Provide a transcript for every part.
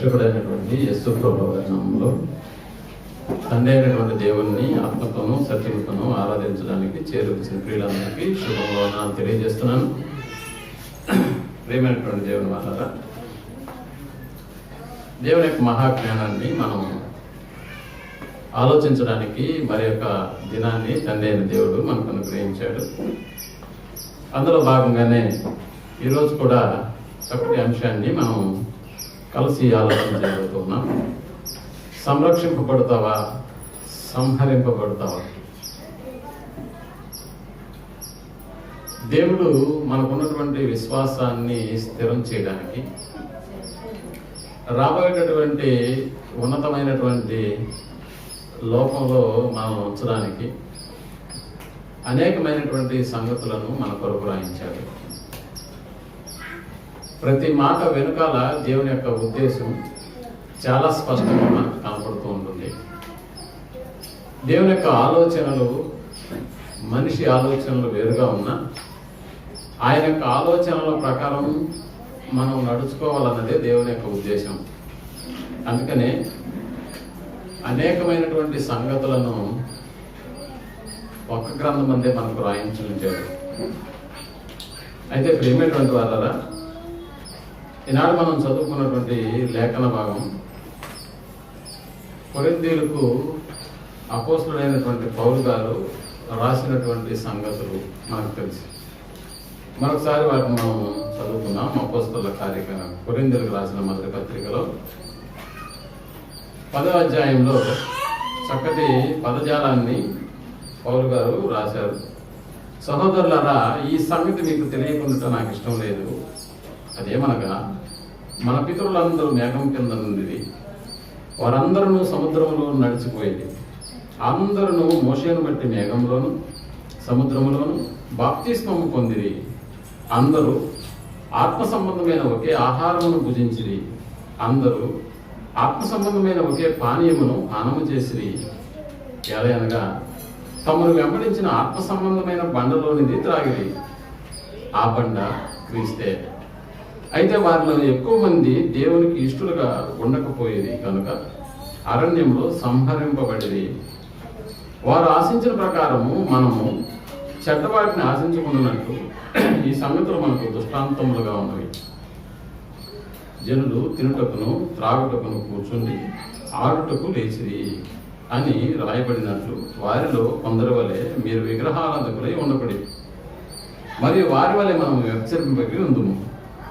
రక్షకుడైనటువంటి యేసు ప్రభువు నామములో తండ్రి అయినటువంటి దేవుణ్ణి ఆత్మతోనూ సత్యంతోనూ ఆరాధించడానికి చేరువచ్చిన ప్రియులందరికీ శుభవందనాలు తెలియజేస్తున్నాను. ప్రియమైనటువంటి దేవుని వాళ్ళారా, దేవుని యొక్క మహాజ్ఞానాన్ని మనం ఆలోచించడానికి మరి యొక్క దినాన్ని తండ్రి అయిన దేవుడు మనకు అనుగ్రహించాడు. అందులో భాగంగానే ఈరోజు కూడా చక్కటి అంశాన్ని మనం కలిసి ఆలోచన చేయబోతున్నాం. సంరక్షింపబడతావా, సంహరింపబడతావా? దేవుడు మనకున్నటువంటి విశ్వాసాన్ని స్థిరం చేయడానికి, రాబోయేటటువంటి ఉన్నతమైనటువంటి లోకంలో మనం ఉంచడానికి అనేకమైనటువంటి సంగతులను మన కొరకు రాయించాడు. ప్రతి మాట వెనుకాల దేవుని యొక్క ఉద్దేశం చాలా స్పష్టంగా మనకు కనపడుతూ ఉంటుంది. దేవుని యొక్క ఆలోచనలు మనిషి ఆలోచనలు వేరుగా ఉన్నా ఆయన యొక్క ఆలోచనల ప్రకారం మనం నడుచుకోవాలన్నదే దేవుని యొక్క ఉద్దేశం. అందుకనే అనేకమైనటువంటి సంగతులను ఒక్క గ్రంథం అందే మనకు రాయించాడు. అయితే ప్రియమైనటువంటి వారా, ఈనాడు మనం చదువుకున్నటువంటి లేఖన భాగం కొరింథీయులకు అపోస్తలుడైనటువంటి పౌలు గారు రాసినటువంటి సంగతులు మనకు తెలుసు. మరొకసారి వాటిని మనం చదువుకున్నాం. అపోస్తలుల కార్యక్రమం కొరింథీయులకు రాసిన మొదటి పత్రికలో 10వ అధ్యాయంలో చక్కటి పదజాలాన్ని పౌలు గారు రాశారు. సహోదరులారా, ఈ సంగతి మీకు తెలియకుండా నాకు ఇష్టం లేదు. అదేమనగా, మన పితరులందరూ మేఘం కింద నుండి వారందరూ సముద్రంలో నడిచిపోయేది. అందరూ మోషేను బట్టి మేఘంలోను సముద్రములోను బాప్తిస్మము పొందిరి. అందరూ ఆత్మ సంబంధమైన ఒకే ఆహారమును భుజించిరి. అందరూ ఆత్మ సంబంధమైన ఒకే పానీయమును పానము చేసిరి. ఎలయనగా తమను వెంబడించిన ఆత్మ సంబంధమైన బండలోనిది త్రాగిరి. ఆ బండ క్రీస్తే. అయితే వారిలో ఎక్కువ మంది దేవునికి ఇష్టలుగా ఉండకపోయేది కనుక అరణ్యంలో సంహరింపబడిది. వారు ఆశించిన ప్రకారము మనము చెడ్డవాటిని ఆశించుకున్నట్టు ఈ సంగతులు మనకు దృష్టాంతములుగా ఉన్నవి. జనులు తినుటకును త్రాగుటకును కూర్చుండి ఆడుటకు లేచిరి అని రాయబడినట్లు వారిలో కొందరి వలె మీరు విగ్రహారాధకులై ఉండకూడదు. మరియు వారి వలె మనం వ్యభిచరింపకి ఉందుము.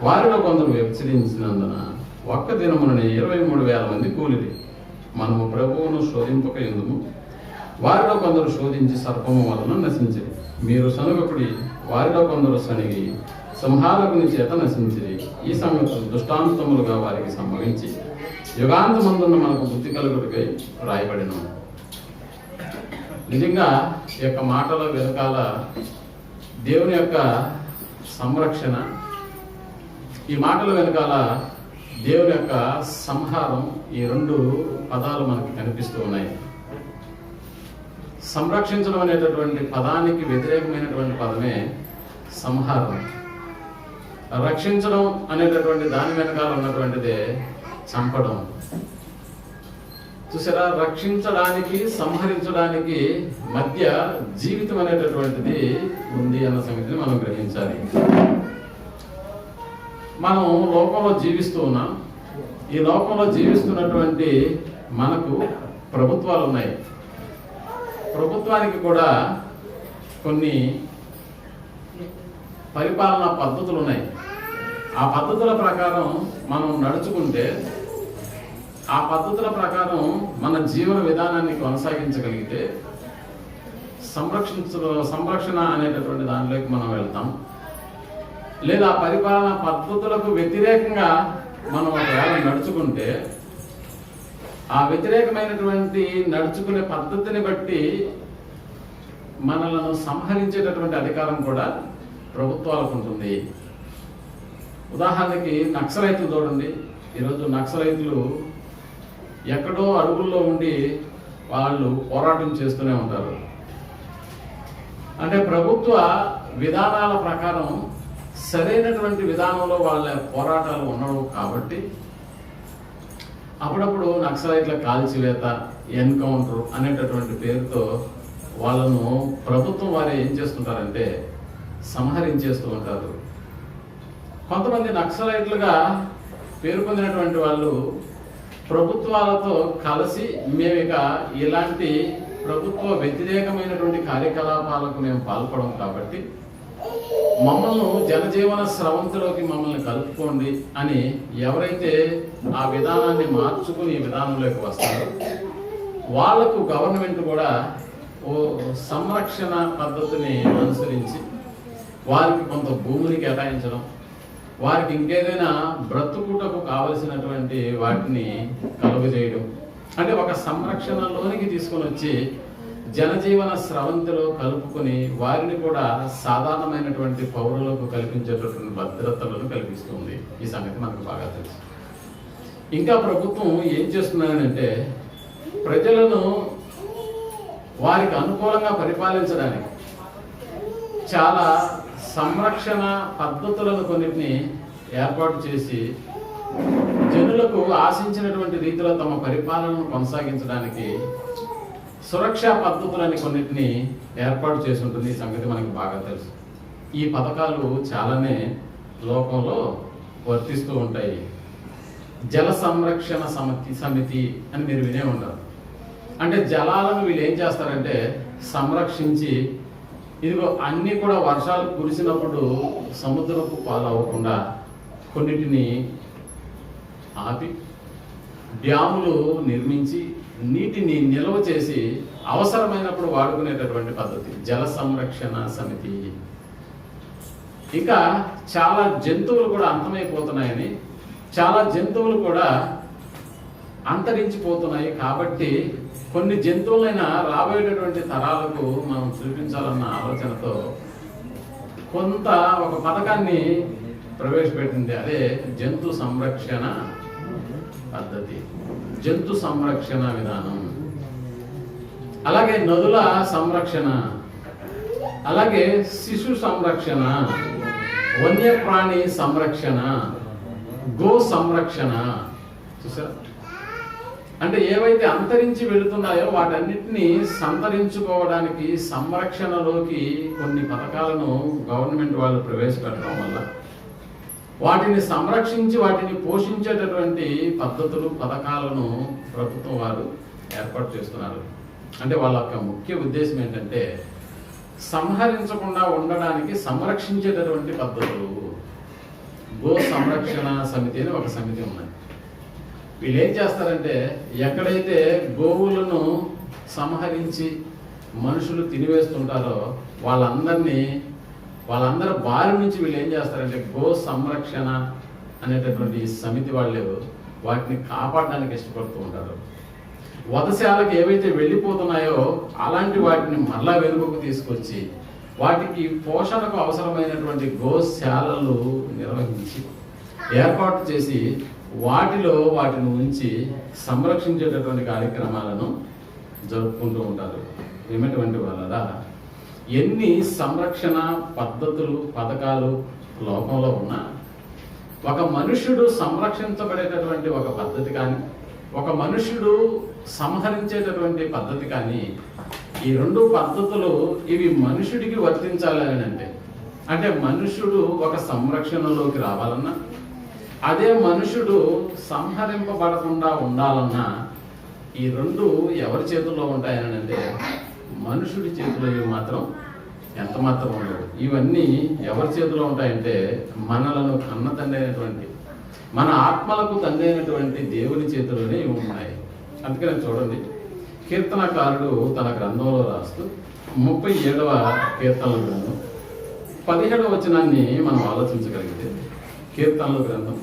వారిలో కొందరు వ్యభిచరించినందున ఒక్క దినముననే 23,000 మంది కూలిరి. మనము ప్రభువును శోధింపక ఎందుము. వారిలో కొందరు శోధించి సర్పము వలన నశించిరి. మీరు సనుగకుడి. వారిలో కొందరు సనిగి సంహారకుని చేత నశించిరి. ఈ సంగతులు దృష్టాంతములుగా వారికి సంభవించి యుగాంతమందున్న మనకు బుద్ధి కలుగుటకై రాయబడిన. నిజంగా ఈ యొక్క మాటల వెనకాల దేవుని యొక్క సంరక్షణ, ఈ మాటల వెనకాల దేవుని యొక్క సంహారం, ఈ రెండు పదాలు మనకి కనిపిస్తూ ఉన్నాయి. సంరక్షించడం అనేటటువంటి పదానికి వ్యతిరేకమైనటువంటి పదమే సంహారం. రక్షించడం అనేటటువంటి దాని వెనకాల ఉన్నటువంటిదే చంపడం. చూసారా, రక్షించడానికి సంహరించడానికి మధ్య జీవితం అనేటటువంటిది ఉంది అన్న సంగతిని మనం గ్రహించాలి. మనం లోకంలో జీవిస్తూ ఉన్నాం. ఈ లోకంలో జీవిస్తున్నటువంటి మనకు ప్రభుత్వాలు ఉన్నాయి. ప్రభుత్వానికి కూడా కొన్ని పరిపాలనా పద్ధతులు ఉన్నాయి. ఆ పద్ధతుల ప్రకారం మనం నడుచుకుంటే, ఆ పద్ధతుల ప్రకారం మన జీవన విధానాన్ని కొనసాగించగలిగితే సంరక్షణ అనేటటువంటి దానిలోకి మనం వెళ్తాం. లేదా పరిపాలనా పద్ధతులకు వ్యతిరేకంగా మనం ఒకవేళ నడుచుకుంటే, ఆ వ్యతిరేకమైనటువంటి నడుచుకునే పద్ధతిని బట్టి మనలను సంహరించేటటువంటి అధికారం కూడా ప్రభుత్వాలకు ఉంటుంది. ఉదాహరణకి నక్సలైట్లు చూడండి. ఈరోజు నక్సలైట్లు ఎక్కడో అడుగుల్లో ఉండి వాళ్ళు పోరాటం చేస్తూనే ఉంటారు. అంటే ప్రభుత్వ విధానాల ప్రకారం సరైనటువంటి విధానంలో వాళ్ళ పోరాటాలు ఉండవు కాబట్టి అప్పుడప్పుడు నక్సలైట్ల కాల్చివేత, ఎన్కౌంటర్ అనేటటువంటి పేరుతో వాళ్ళను ప్రభుత్వం వారు ఏం చేస్తుంటారంటే సంహరించేస్తూ ఉంటారు. కొంతమంది నక్సలైట్లుగా పేరు పొందినటువంటి వాళ్ళు ప్రభుత్వాలతో కలిసి మేము ఇక ఇలాంటి ప్రభుత్వ వ్యతిరేకమైనటువంటి కార్యకలాపాలకు మేము పాల్పడం కాబట్టి మమ్మల్ని జనజీవన స్రవంతిలోకి మమ్మల్ని కలుపుకోండి అని ఎవరైతే ఆ విధానాన్ని మార్చుకుని ఈ విధానంలోకి వస్తారో వాళ్లకు గవర్నమెంట్ కూడా ఓ సంరక్షణ పద్ధతిని అనుసరించి వారికి కొంత భూమిని కేటాయించడం, వారికి ఇంకేదైనా బ్రతుకుటకు కావలసినటువంటి వాటిని కలుగజేయడం, అంటే ఒక సంరక్షణలోనికి తీసుకొని వచ్చి జనజీవన స్రవంతిలో కలుపుకొని వారిని కూడా సాధారణమైనటువంటి పౌరులకు కల్పించేటటువంటి భద్రతలను కల్పిస్తుంది. ఈ సంగతి మనకు బాగా తెలుసు. ఇంకా ప్రభుత్వం ఏం చేస్తున్నారంటే ప్రజలను వారికి అనుకూలంగా పరిపాలించడానికి చాలా సంరక్షణ పద్ధతులను కొన్నిటిని ఏర్పాటు చేసి జనులకు ఆశించినటువంటి రీతిలో తమ పరిపాలనను కొనసాగించడానికి సురక్షా పద్ధతులని కొన్నిటిని ఏర్పాటు చేసి ఉంటుంది. ఈ సంగతి మనకు బాగా తెలుసు. ఈ పథకాలు చాలానే లోకంలో వర్తిస్తూ ఉంటాయి. జల సంరక్షణ సమితి అని మీరు వినే ఉంటారు. అంటే జలాలను వీళ్ళు ఏం చేస్తారంటే సంరక్షించి ఇదిగో అన్నీ కూడా వర్షాలు కురిసినప్పుడు సముద్రపు పాలవ్వకుండా కొన్నిటిని ఆపి డ్యాములు నిర్మించి నీటిని నిల్వ చేసి అవసరమైనప్పుడు వాడుకునేటటువంటి పద్ధతి జల సంరక్షణ సమితి. ఇంకా చాలా జంతువులు కూడా అంతమైపోతున్నాయని, చాలా జంతువులు కూడా అంతరించిపోతున్నాయి కాబట్టి కొన్ని జంతువులైనా రాబోయేటటువంటి తరాలకు మనం చూపించాలన్న ఆలోచనతో కొంత ఒక పథకాన్ని ప్రవేశపెట్టింది. అదే జంతు సంరక్షణ పద్ధతి, జంతు సంరక్షణ విధానం. అలాగే నదుల సంరక్షణ, అలాగే శిశు సంరక్షణ, వన్యప్రాణి సంరక్షణ, గో సంరక్షణ. చూసారా? అంటే ఏవైతే అంతరించి వెళుతున్నాయో వాటన్నిటిని సంతరించుకోవడానికి సంరక్షణలోకి కొన్ని పథకాలను గవర్నమెంట్ వాళ్ళు ప్రవేశపెట్టడం వల్ల వాటిని సంరక్షించి వాటిని పోషించేటటువంటి పద్ధతులు, పథకాలను ప్రభుత్వం వారు ఏర్పాటు చేస్తున్నారు. అంటే వాళ్ళ యొక్క ముఖ్య ఉద్దేశం ఏంటంటే సంహరించకుండా ఉండడానికి సంరక్షించేటటువంటి పద్ధతులు. గో సంరక్షణ సమితి అని ఒక సమితి ఉన్నది. వీళ్ళు ఏం చేస్తారంటే ఎక్కడైతే గోవులను సంహరించి మనుషులు తినివేస్తుంటారో వాళ్ళందరి బారి నుంచి వీళ్ళు ఏం చేస్తారంటే గో సంరక్షణ అనేటటువంటి సమితి వాళ్ళు వాటిని కాపాడడానికి ఇష్టపడుతూ ఉంటారు. వధశాలకు ఏవైతే వెళ్ళిపోతున్నాయో అలాంటి వాటిని మరలా వెనుకకు తీసుకొచ్చి వాటికి పోషణకు అవసరమైనటువంటి గోశాలలు నిర్వహించి ఏర్పాటు చేసి వాటిలో వాటిని ఉంచి సంరక్షించేటటువంటి కార్యక్రమాలను జరుపుకుంటూ ఉంటారు. ఏమిటువంటి వాళ్ళ ఎన్ని సంరక్షణ పద్ధతులు, పథకాలు లోకంలో ఉన్నా ఒక మనుష్యుడు సంరక్షించబడేటటువంటి ఒక పద్ధతి కానీ, ఒక మనుష్యుడు సంహరించేటటువంటి పద్ధతి కానీ, ఈ రెండు పద్ధతులు ఇవి మనుషుడికి వర్తించాలి అని అంటే మనుష్యుడు ఒక సంరక్షణలోకి రావాలన్నా, అదే మనుషుడు సంహరింపబడకుండా ఉండాలన్నా ఈ రెండు ఎవరి చేతుల్లో ఉంటాయని అంటే మనుషుడి చేతిలో ఇవి మాత్రం ఎంత మాత్రం ఉండవు. ఇవన్నీ ఎవరి చేతిలో ఉంటాయంటే మనలను కన్న తండ్రి అయినటువంటి, మన ఆత్మలకు తండ్రి అయినటువంటి దేవుని చేతిలోనే ఇవి ఉన్నాయి. అందుకని చూడండి, కీర్తనకారుడు తన గ్రంథంలో రాస్తూ 37వ కీర్తనల గ్రంథం 17వ వచనాన్ని మనం ఆలోచించగలిగితే, కీర్తనల గ్రంథం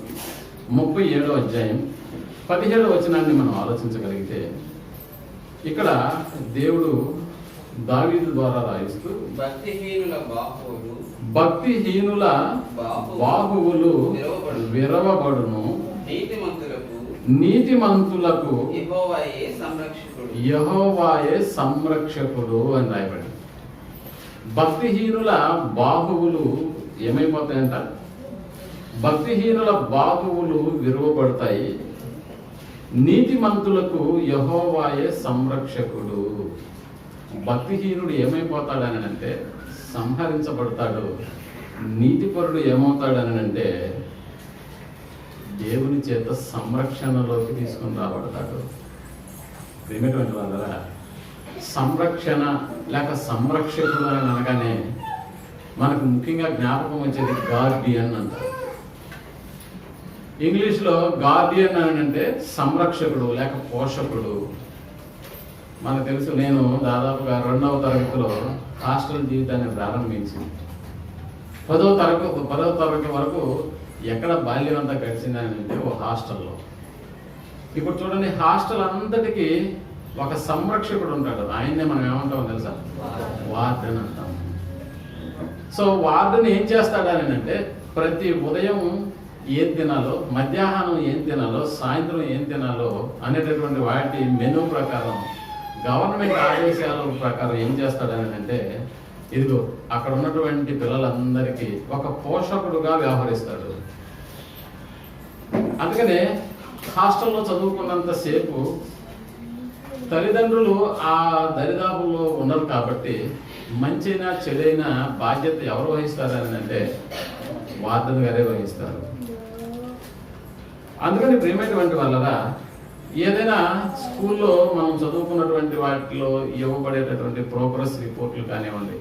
37వ అధ్యాయం 17వ వచనాన్ని మనం ఆలోచించగలిగితే ఇక్కడ దేవుడు దావీదు ద్వారా రాయిస్తూ భక్తిహీనుల బాహువులు విరవబడును, నీతిమంతులకు యెహోవాయే సంరక్షకుడు అని రాయబడి. భక్తిహీనుల బాహువులు ఏమైపోతాయంట? భక్తిహీనుల బాహువులు విరవబడతాయి, నీతిమంతులకు యెహోవాయే సంరక్షకుడు. భక్తిహీనుడు ఏమైపోతాడని అంటే సంహరించబడతాడు. నీతిపరుడు ఏమవుతాడని అంటే దేవుని చేత సంరక్షణలోకి తీసుకుని రాబడతాడు. ప్రియమైనటువంటి వాళ్ళరా, సంరక్షణ లేక సంరక్షకుడు అని అనగానే మనకు ముఖ్యంగా జ్ఞాపకం వచ్చేది గార్డియన్ అంటారు. ఇంగ్లీష్లో గార్డియన్ అని అంటే సంరక్షకుడు లేక పోషకుడు. మనకు తెలుసు, నేను దాదాపుగా 2వ తరగతిలో హాస్టల్ జీవితాన్ని ప్రారంభించి 10వ తరగతి వరకు ఎక్కడ బాల్యం అంతా గడిచిందని అంటే ఓ హాస్టల్లో. ఇప్పుడు చూడండి, హాస్టల్ అంతటికి ఒక సంరక్షకుడు ఉంటాడు. ఆయన్నే మనం ఏమంటామో తెలుసా? వార్డెన్ అంటాం. సో వార్డెన్ ఏం చేస్తాడని అంటే ప్రతి ఉదయం ఏం తినాలో, మధ్యాహ్నం ఏం తినాలో, సాయంత్రం ఏం తినాలో అనేటటువంటి వాటి మెనూ ప్రకారం, గవర్నమెంట్ ఆదేశాల ప్రకారం ఏం చేస్తాడని అంటే ఇదిగో అక్కడ ఉన్నటువంటి పిల్లలందరికీ ఒక పోషకుడుగా వ్యవహరిస్తాడు. అందుకనే హాస్టల్లో చదువుకున్నంతసేపు తల్లిదండ్రులు ఆ దరిదాపుల్లో ఉండరు కాబట్టి మంచైనా చెడైనా బాధ్యత ఎవరు వహిస్తారని అంటే వార్డెన్ గారే వహిస్తారు. అందుకని ప్రియమైనటువంటి వాళ్ళరా, ఏదైనా స్కూల్లో మనం చదువుకున్నటువంటి వాటిలో ఇవ్వబడేటటువంటి ప్రోగ్రెస్ రిపోర్ట్లు కానివ్వండి,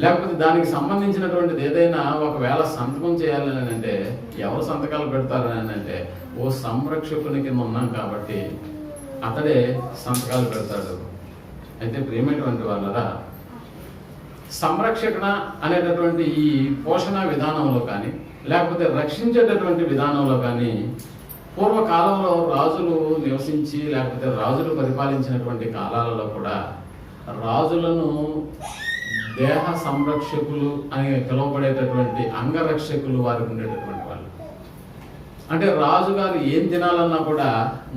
లేకపోతే దానికి సంబంధించినటువంటిది ఏదైనా ఒకవేళ సంతకం చేయాలని అంటే ఎవరు సంతకాలు పెడతారని అంటే ఓ సంరక్షకుని కింద ఉన్నాం కాబట్టి అతడే సంతకాలు పెడతాడు. అయితే ప్రియమైనటువంటి వాళ్ళరా, సంరక్షణ అనేటటువంటి ఈ పోషణ విధానంలో కానీ లేకపోతే రక్షించేటటువంటి విధానంలో కానీ పూర్వకాలంలో రాజులు నివసించి లేకపోతే రాజులు పరిపాలించినటువంటి కాలాలలో కూడా రాజులను దేహ సంరక్షకులు అని పిలువబడేటటువంటి అంగరక్షకులు వారికి ఉండేటటువంటి వాళ్ళు. అంటే రాజుగారు ఏం తినాలన్నా కూడా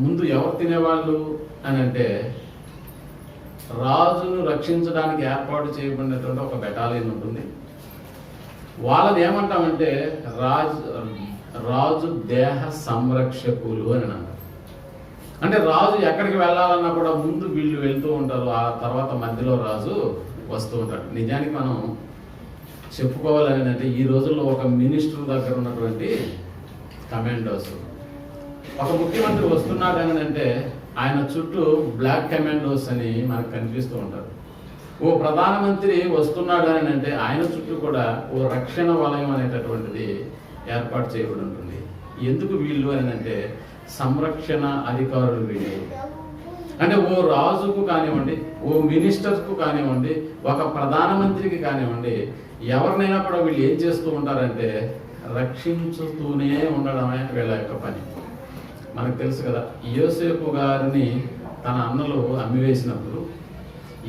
ముందు ఎవరు తినేవాళ్ళు అని అంటే రాజును రక్షించడానికి ఏర్పాటు చేయబడినటువంటి ఒక బెటాలియన్ ఉంటుంది. వాళ్ళని ఏమంటామంటే రాజు దేహ సంరక్షకులు అని అంటారు. అంటే రాజు ఎక్కడికి వెళ్ళాలన్నా కూడా ముందు వీళ్ళు వెళ్తూ ఉంటారు, ఆ తర్వాత మధ్యలో రాజు వస్తూ ఉంటాడు. నిజానికి మనం చెప్పుకోవాలని అంటే ఈ రోజుల్లో ఒక మినిస్టర్ దగ్గర ఉన్నటువంటి కమాండోస్, ఒక ముఖ్యమంత్రి వస్తున్నాడని అంటే ఆయన చుట్టూ బ్లాక్ కమాండోస్ అని మనకు కనిపిస్తూ ఉంటారు. ఓ ప్రధానమంత్రి వస్తున్నాడు అని అంటే ఆయన చుట్టూ కూడా ఓ రక్షణ వలయం అనేటటువంటిది ఏర్పాటు చేయబడి ఉంటుంది. ఎందుకు వీళ్ళు అని అంటే సంరక్షణ అధికారులు వీళ్ళు. అంటే ఓ రాజుకు కానివ్వండి, ఓ మినిస్టర్కు కానివ్వండి, ఒక ప్రధానమంత్రికి కానివ్వండి, ఎవరినైనా కూడా వీళ్ళు ఏం చేస్తూ ఉంటారంటే రక్షించుతూనే ఉండడమే వీళ్ళ యొక్క పని. మనకు తెలుసు కదా, యోసేపు గారిని తన అన్నలు అమ్మివేసినప్పుడు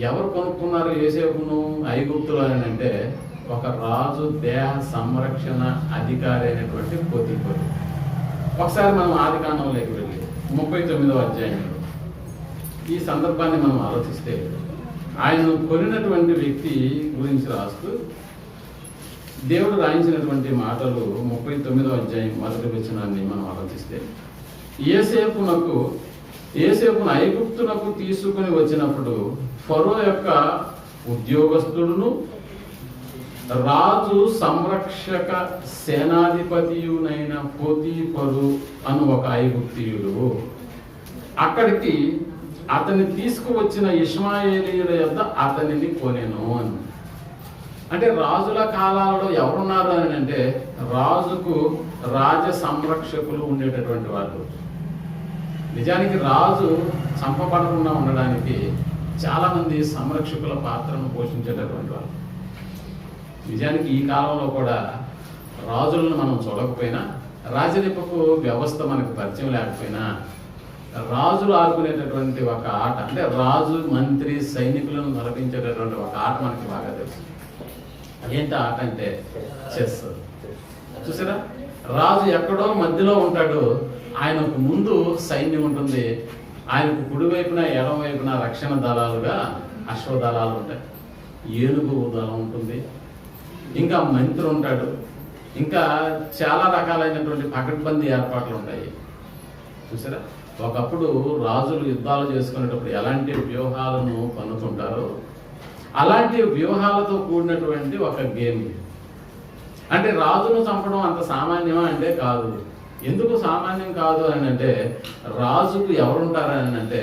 ఎవరు కొనుక్కున్నారు యోసేపును ఐగుప్తులు అని అంటే ఒక రాజు దేహ సంరక్షణ అధికారి అయినటువంటి పోతీఫరు. ఒకసారి మనం ఆదికాండంలోకి వెళ్ళి 39వ అధ్యాయంలో ఈ సందర్భాన్ని మనం ఆలోచిస్తే ఆయన కొనినటువంటి వ్యక్తి గురించి రాస్తూ దేవుడు రాయించినటువంటి మాటలు 39వ అధ్యాయం 1వ వచనాన్ని మనం ఆలోచిస్తే, యోసేపును ఐగుప్తునకు తీసుకుని వచ్చినప్పుడు ఫరో యొక్క ఉద్యోగస్తుడును రాజు సంరక్షక సేనాధిపతియునైన పోతీఫరు అను ఒక ఐగుప్తీయుడు అక్కడికి అతన్ని తీసుకువచ్చిన ఇష్మాయేలీయుల యొద్ద అతనిని కొనెను అని. అంటే రాజుల కాలాలలో ఎవరున్నారు అని అంటే రాజుకు రాజ సంరక్షకులు ఉండేటటువంటి వాళ్ళు. నిజానికి రాజు చంపబడకుండా ఉండడానికి చాలా మంది సంరక్షకుల పాత్రను పోషించేటటువంటి వాళ్ళు. నిజానికి ఈ కాలంలో కూడా రాజులను మనం చూడకపోయినా, రాజరికపు వ్యవస్థ మనకు పరిచయం లేకపోయినా రాజులు ఆడుకునేటటువంటి ఒక ఆట, అంటే రాజు మంత్రి సైనికులను నడిపించేటటువంటి ఒక ఆట మనకి బాగా తెలుసు. ఏంటి ఆట అంటే చెస్. చూసారా, రాజు ఎక్కడో మధ్యలో ఉంటాడు, ఆయనకు ముందు సైన్యం ఉంటుంది, ఆయనకు కుడివైపున ఎడమవైపున రక్షణ దళాలుగా అశ్వదళాలు ఉంటాయి, ఏనుగు దళం ఉంటుంది, ఇంకా మంత్రి ఉంటాడు, ఇంకా చాలా రకాలైనటువంటి పకడ్బందీ ఏర్పాట్లు ఉంటాయి. చూసారా, ఒకప్పుడు రాజులు యుద్ధాలు చేసుకునేటప్పుడు ఎలాంటి వ్యూహాలను పన్నుతుంటారో అలాంటి వ్యూహాలతో కూడినటువంటి ఒక గేమ్. అంటే రాజును చంపడం అంత సామాన్యమా అంటే కాదు. ఎందుకు సామాన్యం కాదు అని అంటే, రాజుకు ఎవరుంటారని అంటే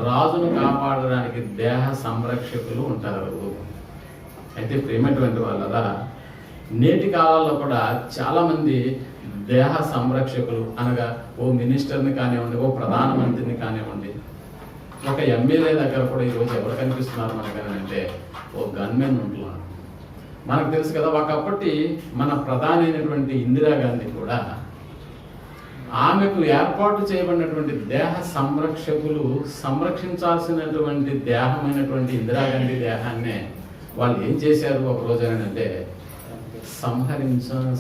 రాజును కాపాడడానికి దేహ సంరక్షకులు ఉంటారు. అయితే ప్రేమటువంటి వాళ్ళరా, నేటి కాలాల్లో కూడా చాలామంది దేహ సంరక్షకులు అనగా ఓ మినిస్టర్ని కానివ్వండి, ఓ ప్రధానమంత్రిని కానివ్వండి, ఒక ఎమ్మెల్యే దగ్గర కూడా ఈరోజు ఎవరు కనిపిస్తున్నారు మనకని అంటే ఓ గన్మెన్ ఉంటున్నారు. మనకు తెలుసు కదా, ఒకప్పటి మన ప్రధాని అయినటువంటి ఇందిరాగాంధీ కూడా ఆమెకు ఏర్పాటు చేయబడినటువంటి దేహ సంరక్షకులు సంరక్షించాల్సినటువంటి దేహమైనటువంటి ఇందిరాగాంధీ దేహాన్నే వాళ్ళు ఏం చేశారు ఒక రోజు అంటే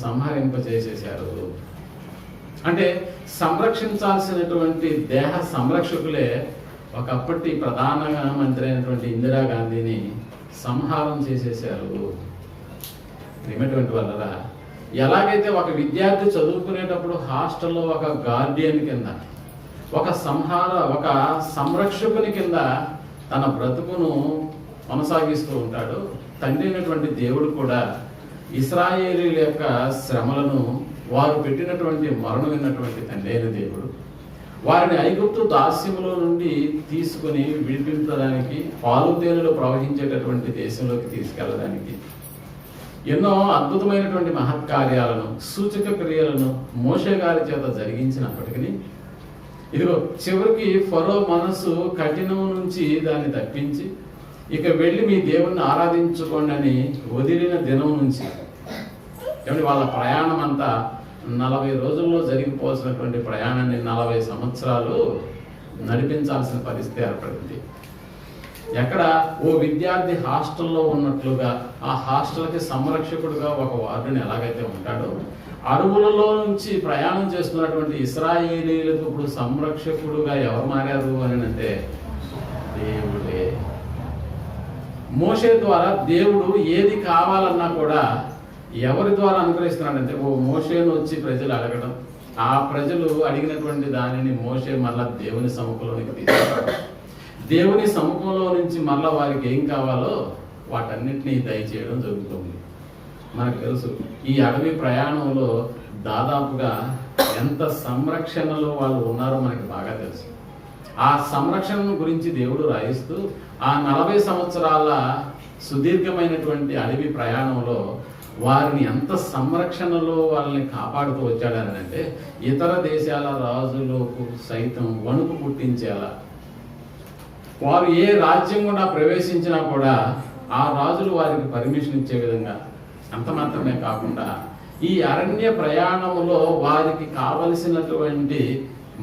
సంహరింప చేసేశారు. అంటే సంరక్షించాల్సినటువంటి దేహ సంరక్షకులే ఒకప్పటి ప్రధాన మంత్రి అయినటువంటి ఇందిరాగాంధీని సంహారం చేసేశారు. ఏమిటువంటి వాళ్ళరా, ఎలాగైతే ఒక విద్యార్థి చదువుకునేటప్పుడు హాస్టల్లో ఒక గార్డియన్ కింద, ఒక సంరక్షకుని కింద తన బ్రతుకును కొనసాగిస్తూ ఉంటాడు, తండ్రి అయినటువంటి దేవుడు కూడా ఇశ్రాయేలీయుల యొక్క శ్రమలను, వారు పెట్టినటువంటి మరణం విన్నటువంటి తండ్రి అయిన దేవుడు వారిని ఐగుప్తు దాస్యములో నుండి తీసుకుని విడిపించడానికి, పాలు తేనెలు ప్రవహించేటటువంటి దేశంలోకి తీసుకెళ్ళడానికి ఎన్నో అద్భుతమైనటువంటి మహత్కార్యాలను, సూచక క్రియలను మోషే గారి చేత జరిగించినప్పటికీ ఇదిగో చివరికి ఫరో మనసు కఠినం నుంచి దాన్ని తప్పించి ఇక వెళ్ళి మీ దేవుణ్ణి ఆరాధించుకోండి అని వదిలిన దినం నుంచి వాళ్ళ ప్రయాణం అంతా 40 రోజుల్లో జరిగిపోవాల్సినటువంటి ప్రయాణాన్ని 40 సంవత్సరాలు నడిపించాల్సిన పరిస్థితి ఏర్పడింది. ఎక్కడ ఓ విద్యార్థి హాస్టల్లో ఉన్నట్లుగా ఆ హాస్టల్కి సంరక్షకుడుగా ఒక వార్డుని ఎలాగైతే ఉంటాడో, అడవులలో నుంచి ప్రయాణం చేస్తున్నటువంటి ఇశ్రాయేలీయులకు ఇప్పుడు సంరక్షకుడుగా ఎవరు మారారు అని అంటే దేవుడే. మోషే ద్వారా దేవుడు ఏది కావాలన్నా కూడా ఎవరి ద్వారా అనుగ్రహిస్తున్నాడంటే, ఓ మోషేను వచ్చి ప్రజలు అడగడం, ఆ ప్రజలు అడిగినటువంటి దానిని మోషే మళ్ళా దేవుని సముఖంలోనికి తీసుకుంటాడు. దేవుని సముఖంలో నుంచి మళ్ళా వారికి ఏం కావాలో వాటన్నిటినీ దయచేయడం జరుగుతుంది. మనకు తెలుసు ఈ అడవి ప్రయాణంలో దాదాపుగా ఎంత సంరక్షణలో వాళ్ళు ఉన్నారో మనకి బాగా తెలుసు. ఆ సంరక్షణ గురించి దేవుడు రాయిస్తూ ఆ 40 సంవత్సరాల సుదీర్ఘమైనటువంటి అడవి ప్రయాణంలో వారిని ఎంత సంరక్షణలో వాళ్ళని కాపాడుతూ వచ్చాడని అంటే, ఇతర దేశాల రాజులకు సైతం వణుకు పుట్టించేలా, వారు ఏ రాజ్యం కూడా ప్రవేశించినా కూడా ఆ రాజులు వారికి పర్మిషన్ ఇచ్చే విధంగా, అంత మాత్రమే కాకుండా ఈ అరణ్య ప్రయాణములో వారికి కావలసినటువంటి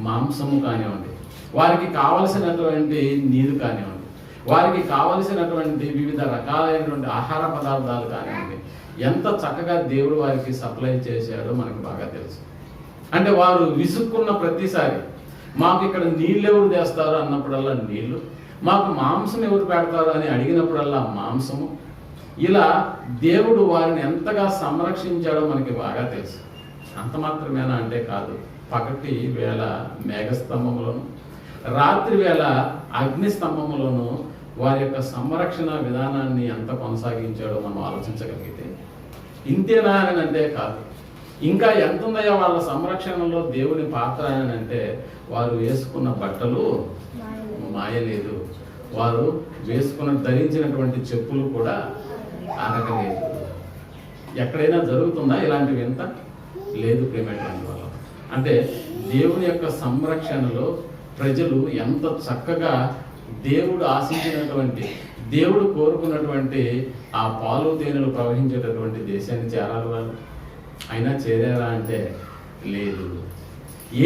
మాంసము కానివ్వండి, వారికి కావలసినటువంటి నీరు కానివ్వండి, వారికి కావలసినటువంటి వివిధ రకాలైనటువంటి ఆహార పదార్థాలు కానివ్వండి, ఎంత చక్కగా దేవుడు వారికి సప్లై చేశాడో మనకు బాగా తెలుసు. అంటే వారు విసుక్కున్న ప్రతిసారి, మాకు ఇక్కడ నీళ్ళు ఎవరు తెస్తారు అన్నప్పుడల్లా నీళ్లు, మాకు మాంసం ఎవరు పెడతారు అని అడిగినప్పుడల్లా మాంసము, ఇలా దేవుడు వారిని ఎంతగా సంరక్షించాడో మనకి బాగా తెలుసు. అంత మాత్రమేనా అంటే కాదు, పగటి వేళ మేఘస్తంభములను, రాత్రి వేళ అగ్నిస్తంభములను వారి యొక్క సంరక్షణ విధానాన్ని ఎంత కొనసాగించాడో మనం ఆలోచించగలిగితే, ఇంతేనా అని అంటే కాదు, ఇంకా ఎంత ఉందయ్యా వాళ్ళ సంరక్షణలో దేవుని పాత్ర అని అంటే, వారు వేసుకున్న బట్టలు మాయలేదు, వారు ధరించినటువంటి చెప్పులు కూడా ఆగలేదు. ఎక్కడైనా జరుగుతుందా ఇలాంటివి? ఎంత లేదు ప్రేమటువంటి వాళ్ళ. అంటే దేవుని యొక్క సంరక్షణలో ప్రజలు ఎంత చక్కగా దేవుడు ఆశించినటువంటి, దేవుడు కోరుకున్నటువంటి ఆ పాలు తేనెలు ప్రవహించేటటువంటి దేశాన్ని చేరాలి వాళ్ళు. అయినా చేరారా అంటే లేదు.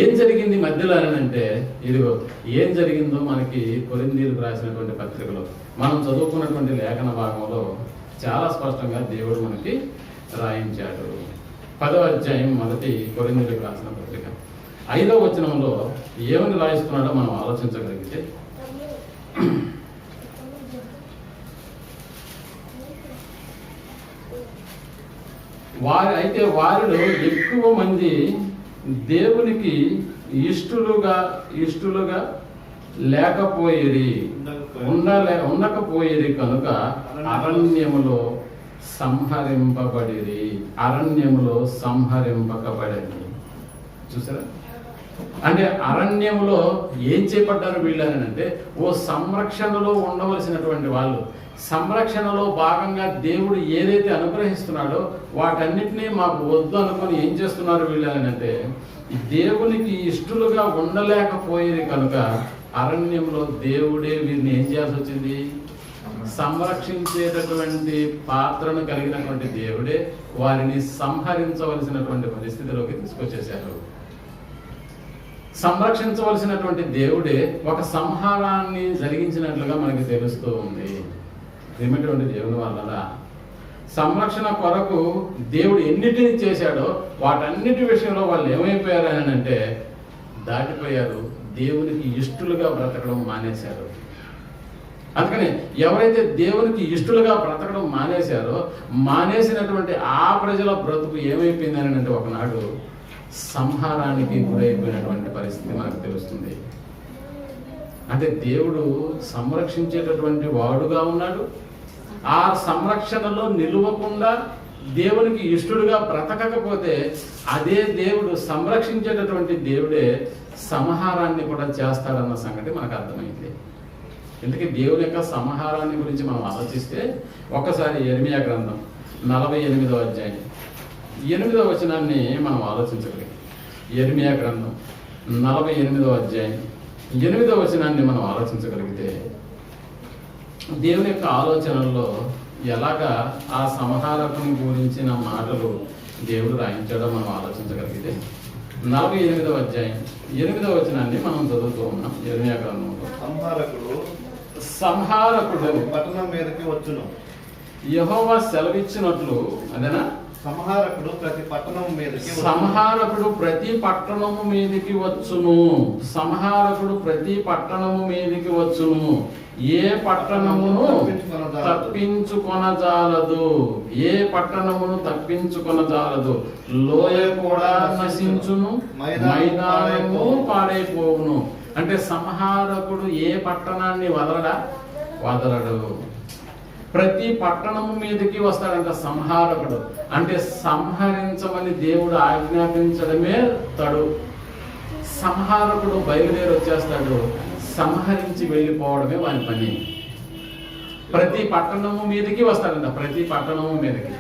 ఏం జరిగింది మధ్యలో అని అంటే, ఇదిగో ఏం జరిగిందో మనకి కొరింథీయులకు రాసినటువంటి పత్రికలో మనం చదువుకున్నటువంటి లేఖన భాగంలో చాలా స్పష్టంగా దేవుడు మనకి రాయించాడు. 10వ అధ్యాయం 1 కొరింథీయులకు రాసిన పత్రిక 5వ వచనంలో ఏమని రాయిస్తున్నాడో మనం ఆలోచించగలిగితే, వారిలో ఎక్కువ మంది దేవునికి ఇష్టలుగా లేకపోయేది ఉండకపోయేది కనుక అరణ్యములో సంహరింపకబడింది. చూసారా? అంటే అరణ్యములో ఏం చేపట్టారు వీళ్ళనంటే, ఓ సంరక్షణలో ఉండవలసినటువంటి వాళ్ళు, సంరక్షణలో భాగంగా దేవుడు ఏదైతే అనుగ్రహిస్తున్నాడో వాటన్నిటినీ మాకు వద్దు అనుకొని ఏం చేస్తున్నారు వీళ్ళనంటే, దేవునికి ఇష్టలుగా ఉండలేకపోయేది కనుక అరణ్యంలో దేవుడే వీరిని ఏం చేయాల్సి వచ్చింది? సంరక్షించేటటువంటి పాత్రను కలిగినటువంటి దేవుడే వారిని సంహరించవలసినటువంటి పరిస్థితిలోకి తీసుకొచ్చేశారు. సంరక్షించవలసినటువంటి దేవుడే ఒక సంహారాన్ని జరిగించినట్లుగా మనకి తెలుస్తూ ఉంది. ఏమిటంటే దేవుని వల్ల సంరక్షణ కొరకు దేవుడు ఎన్నిటిని చేశాడో వాటన్నిటి విషయంలో వాళ్ళు ఏమైపోయారు అని అంటే దాటిపోయారు. దేవునికి ఇష్టలుగా బ్రతకడం మానేశారు. అందుకని ఎవరైతే దేవునికి ఇష్టలుగా బ్రతకడం మానేసినటువంటి ఆ ప్రజల బ్రతుకు ఏమైపోయింది అని అంటే ఒకనాడు సంహారానికి గురైపోయినటువంటి పరిస్థితి మనకు తెలుస్తుంది. అంటే దేవుడు సంరక్షించేటటువంటి వాడుగా ఉన్నాడు. ఆ సంరక్షణలో నిలవకుండా దేవునికి ఇష్టడుగా బ్రతకకపోతే అదే దేవుడు సంరక్షించేటటువంటి దేవుడే సంహారాన్ని కూడా చేస్తాడన్న సంగతి మనకు అర్థమైంది. ఎందుకంటే దేవుని యొక్క సంహారాన్ని గురించి మనం ఆలోచిస్తే ఒక్కసారి యెరెమీయా గ్రంథం 48వ అధ్యాయం 8వ వచనాన్ని మనం ఆలోచించగలిగాం. యెరెమీయా గ్రంథం 48వ అధ్యాయం 8వ వచనాన్ని మనం ఆలోచించగలిగితే దేవుని యొక్క ఆలోచనల్లో ఎలాగా ఆ సంహారకుని గురించిన మాటలు దేవుడు రాయించాడో మనం ఆలోచించగలిగితే 48వ అధ్యాయం 8వ వచనాన్ని మనం చదువుతూ ఉన్నాం. యెరెమీయా గ్రంథంలో సంహారకుడు పట్టణం మీదకి వచ్చును. యెహోవా సెలవిచ్చినట్లు అదేనా? సంహారకుడు ప్రతి పట్టణం మీదకి వచ్చును. సంహారకుడు ప్రతి పట్టణము మీదకి వచ్చును. ఏ పట్టణమును తప్పించుకొనజాలదు. లోయ కూడా నశించును, మైదానము పాడైపోవును. అంటే సంహారకుడు ఏ పట్టణాన్ని వదలడు. ప్రతి పట్టణము మీదకి వస్తాడంట సంహారకుడు. అంటే సంహరించమని దేవుడు ఆజ్ఞాపించడమే తడు. సంహారకుడు బయలుదేరి వచ్చేస్తాడు, సంహరించి వెళ్ళిపోవడమే వాని పని. ప్రతి పట్టణము మీదకి వస్తాడంట, ప్రతి పట్టణము మీదకి.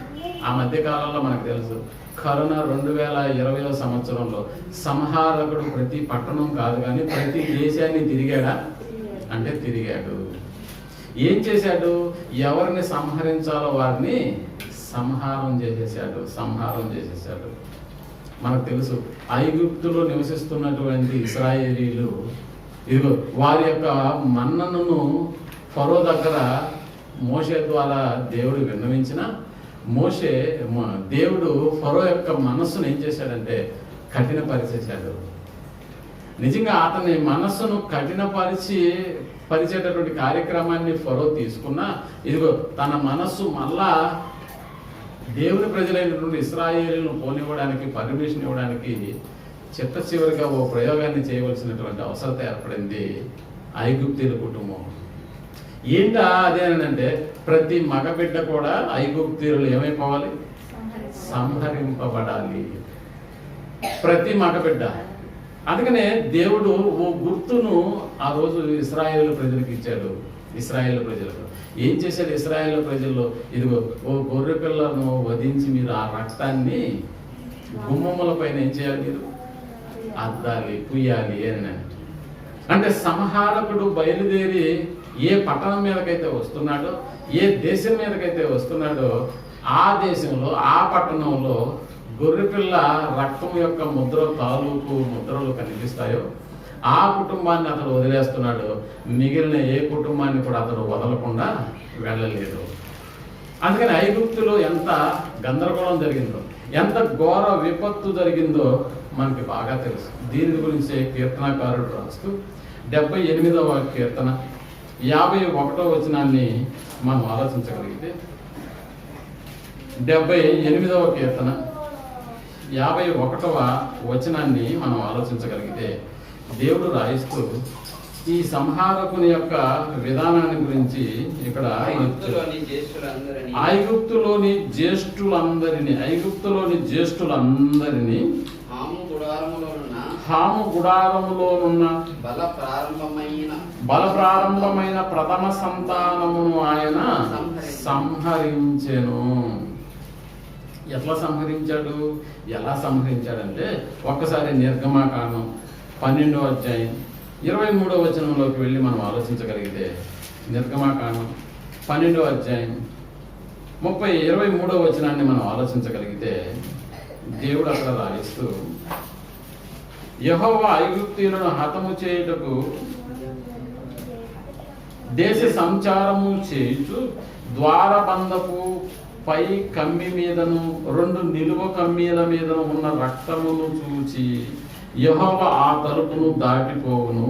ఆ మధ్య కాలంలో మనకు తెలుసు కరోనా 2020వ సంవత్సరంలో సంహారకుడు ప్రతి పట్టణం కాదు కానీ ప్రతి దేశాన్ని తిరిగాడా అంటే తిరిగాడు. ఏం చేశాడు? ఎవరిని సంహరించాలో వారిని సంహారం చేసేసాడు. మనకు తెలుసు ఐగుప్తులో నివసిస్తున్నటువంటి ఇశ్రాయేలీలు ఇదిగో వారి యొక్క మన్ననను ఫరో దగ్గర మోషే ద్వారా దేవుడు విన్నవించిన దేవుడు ఫరో యొక్క మనస్సును ఏం చేశాడంటే కఠినపరిచేశాడు. నిజంగా అతని మనస్సును పరిచేటటువంటి కార్యక్రమాన్ని ఫరో తీసుకున్నా ఇదిగో తన మనస్సు మళ్ళా దేవుని ప్రజలైనటువంటి ఇశ్రాయేలును పోనివ్వడానికి పర్మిషన్ ఇవ్వడానికి చిట్ట చివరిగా ఓ ప్రయోగాన్ని చేయవలసినటువంటి అవసరత ఏర్పడింది ఐగుప్తీయుల కుటుంబం. ఏంటా అదేనంటే ప్రతి మగబిడ్డ కూడా ఐగుప్తీయులు ఏమైపోవాలి? సంహరింపబడాలి. ప్రతి మగబిడ్డ. అందుకనే దేవుడు ఓ గుర్తును ఆ రోజు ఇశ్రాయేలు ప్రజలకు ఇచ్చాడు. ఇశ్రాయేలు ప్రజలకు ఏం చేశాడు? ఇశ్రాయేలు ప్రజల్లో ఇదిగో ఓ గొర్రె పిల్లను వధించి మీరు ఆ రక్తాన్ని గుమ్మముల పైన ఏం చేయాలి? మీరు అద్దాలి, పుయ్యాలి అని. అంటే సంహారకుడు బయలుదేరి ఏ పట్టణం మీదకైతే వస్తున్నాడో, ఏ దేశం మీదకైతే వస్తున్నాడో ఆ దేశంలో ఆ పట్టణంలో గొర్రెపిల్ల రక్తం యొక్క ముద్రలు కనిపిస్తాయో ఆ కుటుంబాన్ని అతడు వదిలేస్తున్నాడు. మిగిలిన ఏ కుటుంబాన్ని కూడా అతడు వదలకుండా వెళ్ళలేదు. అందుకని ఐగుప్తులో ఎంత గందరగోళం జరిగిందో, ఎంత ఘోర విపత్తు జరిగిందో మనకి బాగా తెలుసు. దీని గురించి కీర్తనకారుడు రాస్తూ 78వ కీర్తన 51వ వచనాన్ని మనం ఆలోచించగలిగితే 78వ కీర్తన 51వ వచనాన్ని మనం ఆలోచించగలిగితే దేవుడు రాయిస్తూ ఈ సంహారకుని యొక్క విధానాన్ని గురించి ఇక్కడ ఐగుప్తులోని జ్యేష్ఠులందరినీ హాము గుడారములోనున్న బల ప్రారంభమైన ప్రథమ సంతానమును ఆయన సంహరించెను. ఎట్లా సంహరించాడు? ఎలా సంహరించాడంటే ఒక్కసారి నిర్గమాకాండం 12వ అధ్యాయం 23వ వచనంలోకి వెళ్ళి మనం ఆలోచించగలిగితే, నిర్గమాకాండం 12వ అధ్యాయం 23వ వచనాన్ని మనం ఆలోచించగలిగితే దేవుడు అక్కడ రాయిస్తూ, యెహోవా ఐగుప్తీయులను హతము చేయుటకు దేశ సంచారము చేయుచు ద్వారబంధపు పై కమ్మి మీదను 2 నిలువ కమ్మీల మీదను ఉన్న రక్తమును చూచి యెహోవా ఆ తలుపును దాటిపోవును,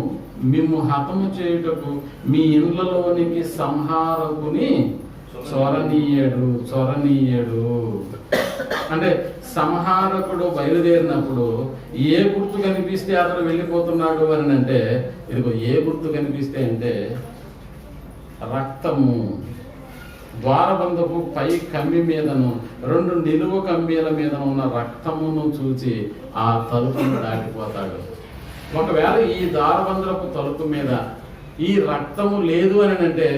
మిమ్ము హతము చేయుటకు మీ ఇండ్లలోనికి సంహారకుని చొరనీయడు. అంటే సంహారకుడు బయలుదేరినప్పుడు ఏ గుర్తు కనిపిస్తే అతను వెళ్ళిపోతున్నాడు అని అంటే, ఇదిగో ఏ గుర్తు కనిపిస్తే అంటే రక్తము, ద్వారబంధపు పై కమ్మి మీదను 2 నిలువ కమ్మీల మీద ఉన్న రక్తమును చూచి ఆ తలుపును దాటిపోతాడు. ఒకవేళ ఈ ద్వారబంధపు తలుపు మీద ఈ రక్తము లేదు అని అంటే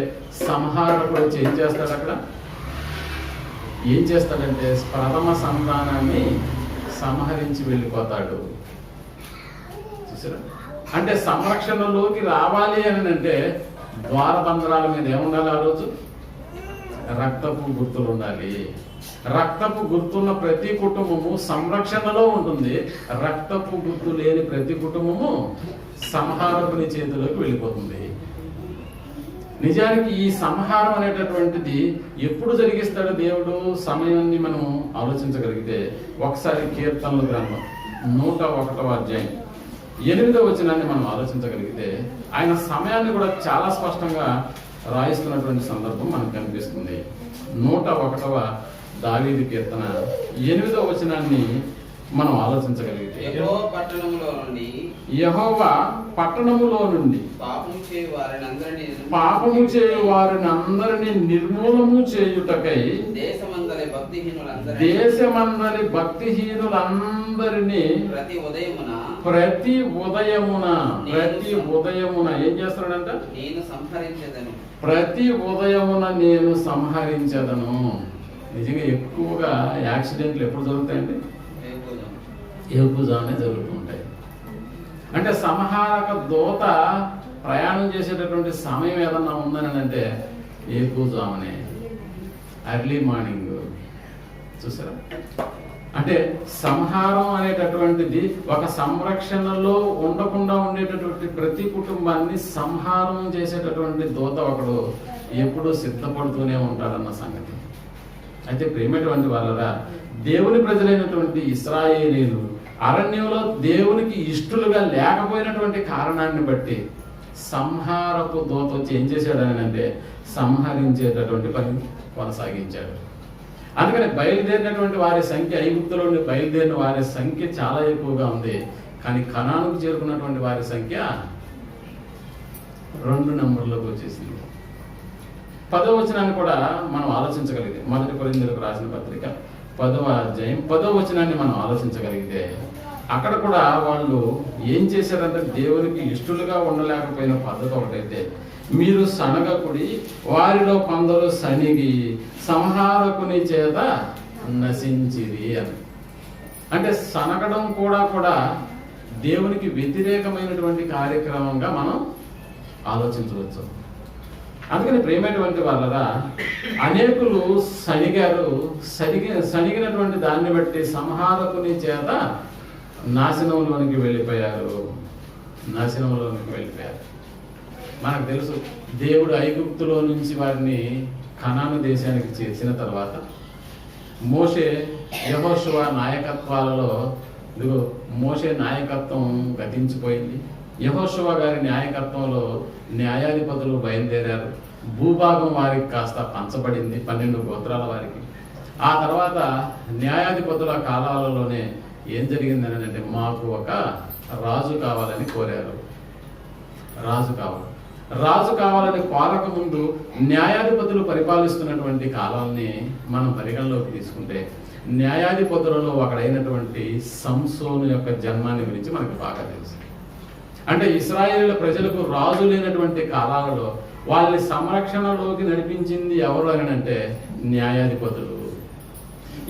సంహారకుడు వచ్చి ఏం చేస్తాడు? అక్కడ ఏం చేస్తాడంటే ప్రథమ సంతానాన్ని సంహరించి వెళ్ళిపోతాడు. చూసారా? అంటే సంరక్షణలోకి రావాలి అని అంటే ద్వారబంధరాల మీద ఏముండాలి? ఆ రోజు రక్తపు గుర్తులు ఉండాలి. రక్తపు గుర్తున్న ప్రతి కుటుంబము సంరక్షణలో ఉంటుంది. రక్తపు గుర్తు లేని ప్రతి కుటుంబము సంహారకుని చేతిలోకి వెళ్ళిపోతుంది. నిజానికి ఈ సంహారం అనేటటువంటిది ఎప్పుడు జరిగిస్తాడు దేవుడు? సమయాన్ని మనం ఆలోచించగలిగితే ఒకసారి కీర్తనల గ్రంథం 101వ అధ్యాయం 8వ వచనాన్ని మనం ఆలోచించగలిగితే ఆయన సమయాన్ని కూడా చాలా స్పష్టంగా రాయిస్తున్నటువంటి సందర్భం మనకు కనిపిస్తుంది. 101వ దావీదు కీర్తన 8వ వచనాన్ని మనం ఆలోచించగలిగితే, యెహోవా పట్టణములో నుండి పాపము చేయు వారిని నిర్మూలము చేయుటకై దేశమందరి భక్తిహీనులందరినీ ప్రతి ఉదయమున ఏం చేస్తాడంట? ప్రతి ఉదయమున నేను సంహరించదను. నిజంగా ఎక్కువగా యాక్సిడెంట్లు ఎప్పుడు జరుగుతాయండి? ఏపుజానే జరుగుతూ ఉంటాయి. అంటే సంహారక దూత ప్రయాణం చేసేటటువంటి సమయం ఏదన్నా ఉందని అంటే ఏపుజామనే, ఎర్లీ మార్నింగ్. చూసారా? అంటే సంహారం అనేటటువంటిది ఒక సంరక్షణలో ఉండకుండా ఉండేటటువంటి ప్రతి కుటుంబాన్ని సంహారం చేసేటటువంటి దూత ఒకడు ఎప్పుడూ సిద్ధపడుతూనే ఉంటాడన్న సంగతి. అయితే ప్రేమటువంటి వాళ్ళరా, దేవుని ప్రజలైనటువంటి ఇశ్రాయేలీలు అరణ్యంలో దేవునికి ఇష్టలుగా లేకపోయినటువంటి కారణాన్ని బట్టి సంహారపు దూత వచ్చి ఏం చేశాడు అని అంటే సంహరించేటటువంటి పని కొనసాగించాడు. అందుకని బయలుదేరినటువంటి వారి సంఖ్య, ఐగుప్తులో బయలుదేరిన వారి సంఖ్య చాలా ఎక్కువగా ఉంది. కానీ కనానుకు చేరుకున్నటువంటి వారి సంఖ్య 2 నెంబర్లోకి వచ్చేసింది. 10వ వచనాన్ని కూడా మనం ఆలోచించగలిగితే, 1 కొరింథీయులకు రాసిన పత్రిక 10వ అధ్యాయం 10వ వచనాన్ని మనం ఆలోచించగలిగితే అక్కడ కూడా వాళ్ళు ఏం చేశారంటే దేవునికి ఇష్టలుగా ఉండలేకపోయిన పద్ధతి ఒకటైతే, మీరు సనగకుడి, వారిలో కొందరు సనిగి సంహారకుని చేత నశించిరి అని. అంటే సనగడం కూడా దేవునికి వ్యతిరేకమైనటువంటి కార్యక్రమంగా మనం ఆలోచించవచ్చు. అందుకని ప్రేమైనటువంటి వాళ్ళరా, అనేకులు సనిగినటువంటి దాన్ని బట్టి సంహారకుని చేత నాశనంలోనికి వెళ్ళిపోయారు. మనకు తెలుసు, దేవుడు ఐగుప్తులో నుంచి వారిని కనాను దేశానికి చేర్చిన తర్వాత మోషే యెహోషువ నాయకత్వాలలో, ఇదిగో మోషే నాయకత్వం గతించిపోయింది. యెహోషువ గారి నాయకత్వంలో న్యాయాధిపతులు బయలుదేరారు. భూభాగం వారికి కాస్త పంచబడింది, 12 గోత్రాల వారికి. ఆ తర్వాత న్యాయాధిపతుల కాలాలలోనే ఏం జరిగిందని అంటే మాకు ఒక రాజు కావాలని కోరారు. రాజు కావాలని కోరక ముందు న్యాయాధిపతులు పరిపాలిస్తున్నటువంటి కాలాన్ని మనం పరిగణలోకి తీసుకుంటే న్యాయాధిపతులలో ఒకడైనటువంటి సంసోను యొక్క జన్మాన్ని గురించి మనకు బాగా తెలుసు. అంటే ఇశ్రాయేలు ప్రజలకు రాజు లేనటువంటి కాలాలలో వాళ్ళని సంరక్షణలోకి నడిపించింది ఎవరు అని అంటే న్యాయాధిపతులు.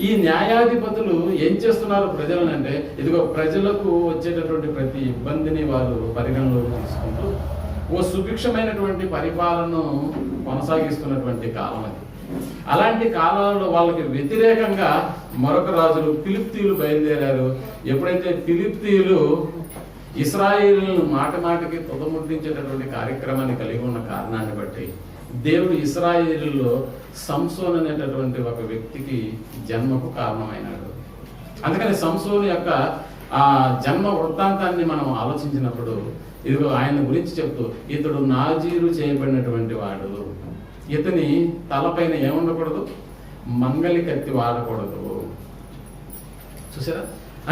ఈ న్యాయాధిపతులు ఏం చేస్తున్నారు ప్రజలను అంటే ఇదిగో ప్రజలకు వచ్చేటటువంటి ప్రతి ఇబ్బందిని వారు పరిగణలోకి తీసుకుంటూ ఓ సుభిక్షమైనటువంటి పరిపాలనను కొనసాగిస్తున్నటువంటి కాలం అది. అలాంటి కాలాలలో వాళ్ళకి వ్యతిరేకంగా మరొక రాజులు ఫిలిప్తీయులు బయలుదేరారు. ఎప్పుడైతే ఫిలిప్తీయులు ఇశ్రాయేలును మాటికి తుదముట్టించేటటువంటి కార్యక్రమాన్ని కలిగి ఉన్న కారణాన్ని బట్టి దేవుడు ఇశ్రాయేలులో సంసోను అనేటటువంటి ఒక వ్యక్తికి జన్మకు కారణమైనాడు. అందుకని సంసోను యొక్క ఆ జన్మ వృత్తాంతాన్ని మనం ఆలోచించినప్పుడు ఇదిగో ఆయన గురించి చెప్తూ ఇతడు నాజీరు చేయబడినటువంటి వాడు, ఇతని తలపైన ఏముండకూడదు, మంగలి కత్తి వాడకూడదు. చూసారా?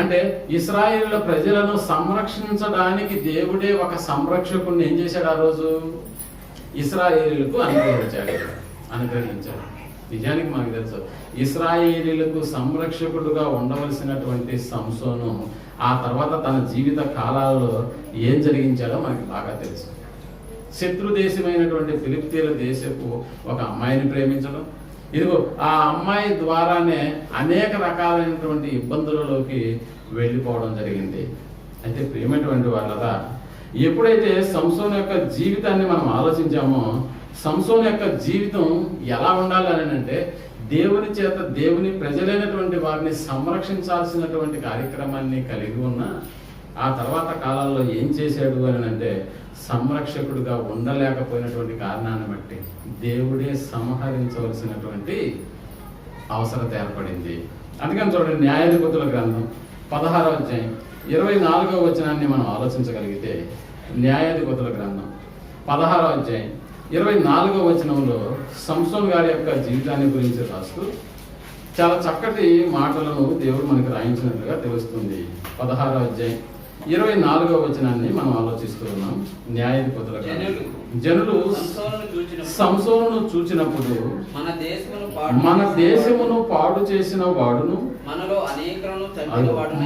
అంటే ఇశ్రాయేలు ప్రజలను సంరక్షించడానికి దేవుడే ఒక సంరక్షకుడిని ఏం చేశాడు? ఆ రోజు ఇశ్రాయేలుకు అనుగ్రహించాడు. నిజానికి మనకు తెలుసు ఇశ్రాయేలీలకు సంరక్షకుడుగా ఉండవలసినటువంటి సంసోను ఆ తర్వాత తన జీవిత కాలాల్లో ఏం జరిగించాడో మనకి బాగా తెలుసు. శత్రు దేశమైనటువంటి ఫిలిప్తీయుల దేశపు ఒక అమ్మాయిని ప్రేమించడం, ఇదిగో ఆ అమ్మాయి ద్వారానే అనేక రకాలైనటువంటి ఇబ్బందులలోకి వెళ్ళిపోవడం జరిగింది. అయితే ప్రియమైనటువంటి వాళ్ళరా, ఎప్పుడైతే సంసోను యొక్క జీవితాన్ని మనం ఆలోచించామో సంసోను యొక్క జీవితం ఎలా ఉండాలి అని అంటే దేవుని చేత దేవుని ప్రజలైనటువంటి వారిని సంరక్షించాల్సినటువంటి కార్యక్రమాన్ని కలిగి ఉన్న ఆ తర్వాత కాలాల్లో ఏం చేశాడు అని అంటే సంరక్షకుడుగా ఉండలేకపోయినటువంటి కారణాన్ని బట్టి దేవుడే సంహరించవలసినటువంటి అవసరత ఏర్పడింది. అందుకని చూడండి, న్యాయాధిపతుల గ్రంథం 16వ అధ్యాయం 24వ వచనాన్ని మనం ఆలోచించగలిగితే న్యాయాధిపతుల గ్రంథం 16వ అధ్యాయం 24వ వచనంలో సంసోను గారి యొక్క జీవితాన్ని గురించి రాస్తూ చాలా చక్కటి మాటలను దేవుడు మనకు రాయించినట్లుగా తెలుస్తుంది. 16వ అధ్యాయం 24వ వచనాన్ని మనం ఆలోచిస్తూ ఉన్నాం. న్యాయాధిపతుల జనులు సంసోనును చూచినప్పుడు మన దేశమును పాడు చేసిన వాడును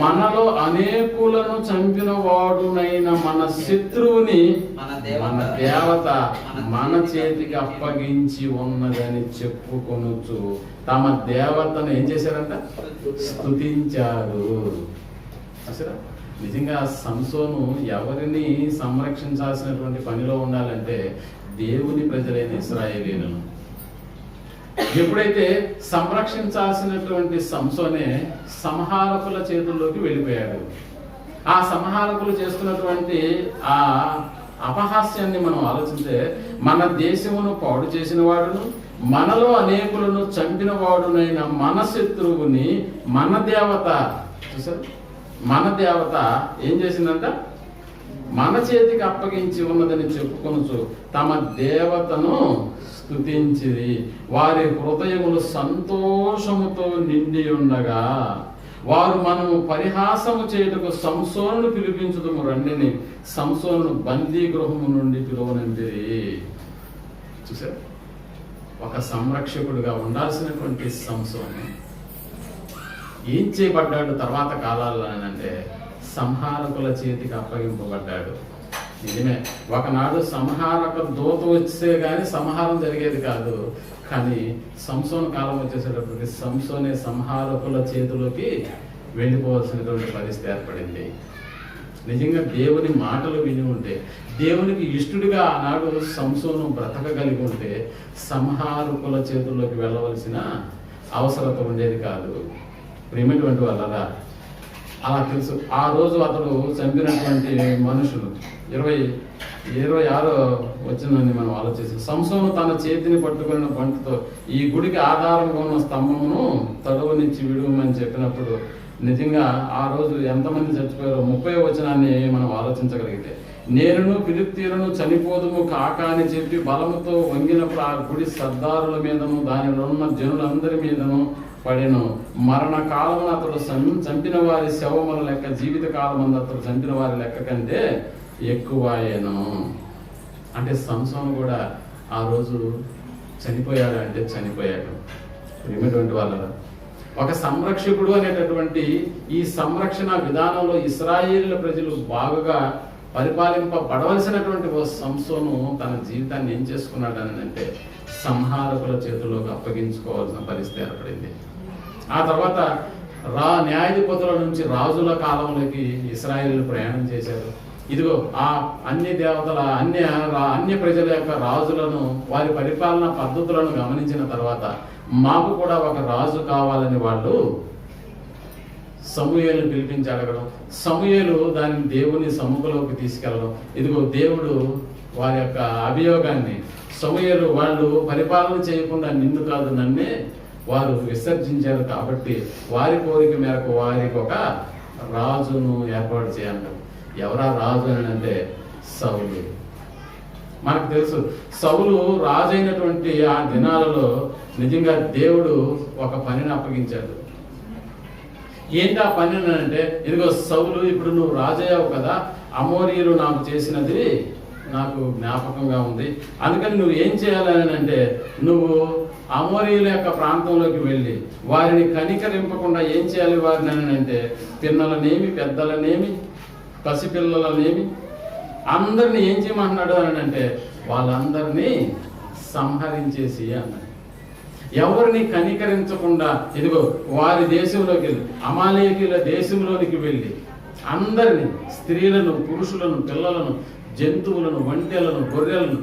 మనలో అనేకులను చంపిన వాడునైన మన శత్రువుని మన దేవత మన చేతికి అప్పగించి ఉన్నదని చెప్పుకొనుచు తమ దేవతను ఏం చేశారంట? స్తుతించారు. అసలు నిజంగా సంసోను ఎవరిని సంరక్షించాల్సినటువంటి పనిలో ఉండాలంటే దేవుని ప్రజలైన ఇశ్రాయేలీయులను. ఎప్పుడైతే సంరక్షించాల్సినటువంటి సంసోనే సంహారకుల చేతుల్లోకి వెళ్ళిపోయాడు. ఆ సంహారకులు చేస్తున్నటువంటి ఆ అపహాస్యాన్ని మనం ఆలోచిస్తే మన దేశమును పాడు చేసిన వాడును మనలో అనేకులను చంపిన వాడునైన మన శత్రువుని మన దేవత చూసారు, మన దేవత ఏం చేసిందంట? మన చేతికి అప్పగించి ఉన్నదని చెప్పుకొనుచు తమ దేవతను స్తుతించిరి. వారి హృదయములు సంతోషముతో నిండి ఉండగా వారు మనము పరిహాసము చేయుటకు సంసోనును పిలిపించుదుము రండిని సంసోనును బందీ గృహము నుండి పిలువనంటిరి. చూసారు, ఒక సంరక్షకుడుగా ఉండాల్సినటువంటి సంసోను ఏం చేయబడ్డాడు తర్వాత కాలాల్లో అంటే సంహారకుల చేతికి అప్పగింపబడ్డాడు. నిజమే, ఒకనాడు సంహారక దూత వచ్చే గాని సంహారం జరిగేది కాదు. కానీ సంసోను కాలం వచ్చేసేటప్పటికి సంసోనే సంహారకుల చేతిలోకి వెళ్ళిపోవాల్సినటువంటి పరిస్థితి ఏర్పడింది. నిజంగా దేవుని మాటలు విని ఉంటే, దేవునికి ఇష్టడిగా ఆనాడు సంసోను బ్రతకగలిగి ఉంటే సంహారకుల చేతుల్లోకి వెళ్ళవలసిన అవసరత ఉండేది కాదు. ప్రేమటువంటి వాళ్ళరా, అలా తెలుసు. ఆ రోజు అతడు చంపినటువంటి మనుషులు 26వ వచనాన్ని మనం ఆలోచిస్తే సంసోను తన చేతిని పట్టుకున్న పంటతో ఈ గుడికి ఆధారంగా ఉన్న స్తంభమును తడువు నుంచి విడువమని చెప్పినప్పుడు నిజంగా ఆ రోజు ఎంతమంది చచ్చిపోయారో 30వ వచనాన్ని మనం ఆలోచించగలిగితే నేనును ఫిలిష్తీయులను చనిపోదుము కాక అని చెప్పి బలముతో వంగినప్పుడు ఆ గుడి సర్దారుల మీదను దానిలో ఉన్న జనులందరి మీదను పడెను. మరణ కాలమున అతడు చంపిన వారి శవముల లెక్క జీవిత కాలమందు అతడు చంపిన వారి లెక్క కంటే ఎక్కువ అయ్యాను. అంటే సంసోను కూడా ఆ రోజు చనిపోయాడు అంటే చనిపోయాడు. ఏమిటువంటి వాళ్ళ ఒక సంరక్షకుడు అనేటటువంటి ఈ సంరక్షణ విధానంలో ఇశ్రాయేలు ప్రజలు బాగుగా పరిపాలింపబడవలసినటువంటి ఓ సంసోను తన జీవితాన్ని ఏం చేసుకున్నాడు అని అంటే సంహారకుల చేతుల్లోకి అప్పగించుకోవాల్సిన పరిస్థితి ఏర్పడింది. ఆ తర్వాత న్యాయాధిపతుల నుంచి రాజుల కాలంలోకి ఇశ్రాయేలు ప్రయాణం చేశారు. ఇదిగో ఆ అన్య దేవతల అన్య ప్రజల యొక్క రాజులను వారి పరిపాలన పద్ధతులను గమనించిన తర్వాత మాకు కూడా ఒక రాజు కావాలని వాళ్ళు సమూయేలును పిలిపించి అడగడం, సమూయేలు దానిని దేవుని సముఖంలోకి తీసుకెళ్ళడం. ఇదిగో దేవుడు వారి యొక్క అభియోగాన్ని సమూయేలు వాళ్ళు పరిపాలన చేయకుండా నిన్ను కాదు నన్నే వారు విసర్జించారు కాబట్టి వారి కోరిక మేరకు వారికి ఒక రాజును ఏర్పాటు చేయాలి. ఎవరా రాజు అని అంటే సౌలు. మనకు తెలుసు సౌలు రాజు అయినటువంటి ఆ దినాలలో నిజంగా దేవుడు ఒక పనిని అప్పగించాడు. ఏంటి ఆ పని అంటే, ఇదిగో సౌలు ఇప్పుడు నువ్వు రాజయ్యావు కదా, అమోరీయులు నాకు చేసినది నాకు జ్ఞాపకంగా ఉంది, అందుకని నువ్వు ఏం చేయాలని అంటే నువ్వు అమోరీయుల యొక్క ప్రాంతంలోకి వెళ్ళి వారిని కనికరింపకుండా ఏం చేయాలి వారిని అని అంటే పిన్నలనేమి పెద్దలనేమి పసిపిల్లలనేమి అందరిని ఏం చేయమంటున్నాడు అని అంటే వాళ్ళందరినీ సంహరించేసి అన్నాడు. ఎవరిని కనికరించకుండా ఇదిగో వారి దేశంలోకి వెళ్ళి అమాలేకీయుల దేశంలోనికి వెళ్ళి అందరిని స్త్రీలను పురుషులను పిల్లలను జంతువులను ఒంటెలను గొర్రెలను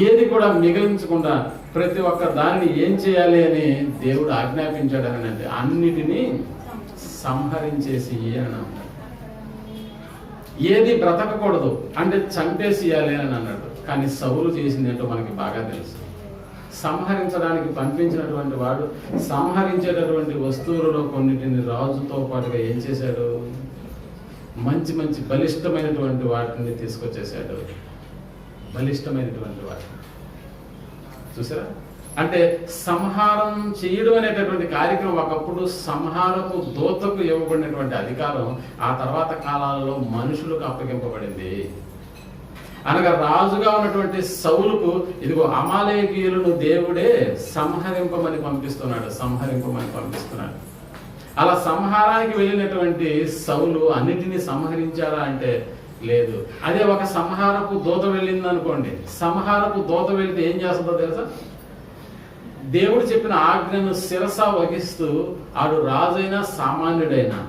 ఏది కూడా మిగిలించకుండా ప్రతి ఒక్క దాన్ని ఏం చేయాలి అని దేవుడు ఆజ్ఞాపించాడు అని అంటే అన్నిటినీ సంహరించేసి అని అన్నాడు. ఏది బ్రతకకూడదు అంటే చంపేసియాలి అని అన్నాడు. కానీ సౌలు చేసింది ఏంటో మనకి బాగా తెలుసు. సంహరించడానికి పంపించినటువంటి వాడు సంహరించేటటువంటి వస్తువులలో కొన్నిటిని రాజుతో పాటుగా ఏం చేశాడు, మంచి మంచి బలిష్టమైనటువంటి వాటిని తీసుకొచ్చేసాడు. బలిష్టమైనటువంటి వాటిని చూసారా, అంటే సంహారం చేయడం అనేటటువంటి కార్యక్రమం ఒకప్పుడు సంహారపు దూతకు ఇవ్వబడినటువంటి అధికారం ఆ తర్వాత కాలాలలో మనుషులకు అప్పగింపబడింది. అనగా రాజుగా ఉన్నటువంటి సౌలుకు ఇదిగో అమాలేకీయులను దేవుడే సంహరింపమని పంపిస్తున్నాడు. అలా సంహారానికి వెళ్ళినటువంటి సౌలు అన్నిటినీ సంహరించారా అంటే లేదు. అదే ఒక సంహారపు దూత వెళ్ళింది అనుకోండి, సంహారపు దూత వెళితే ఏం చేస్తుందో తెలుసా, దేవుడు చెప్పిన ఆజ్ఞను శిరస వహిస్తూ ఆడు రాజైనా సామాన్యుడైనా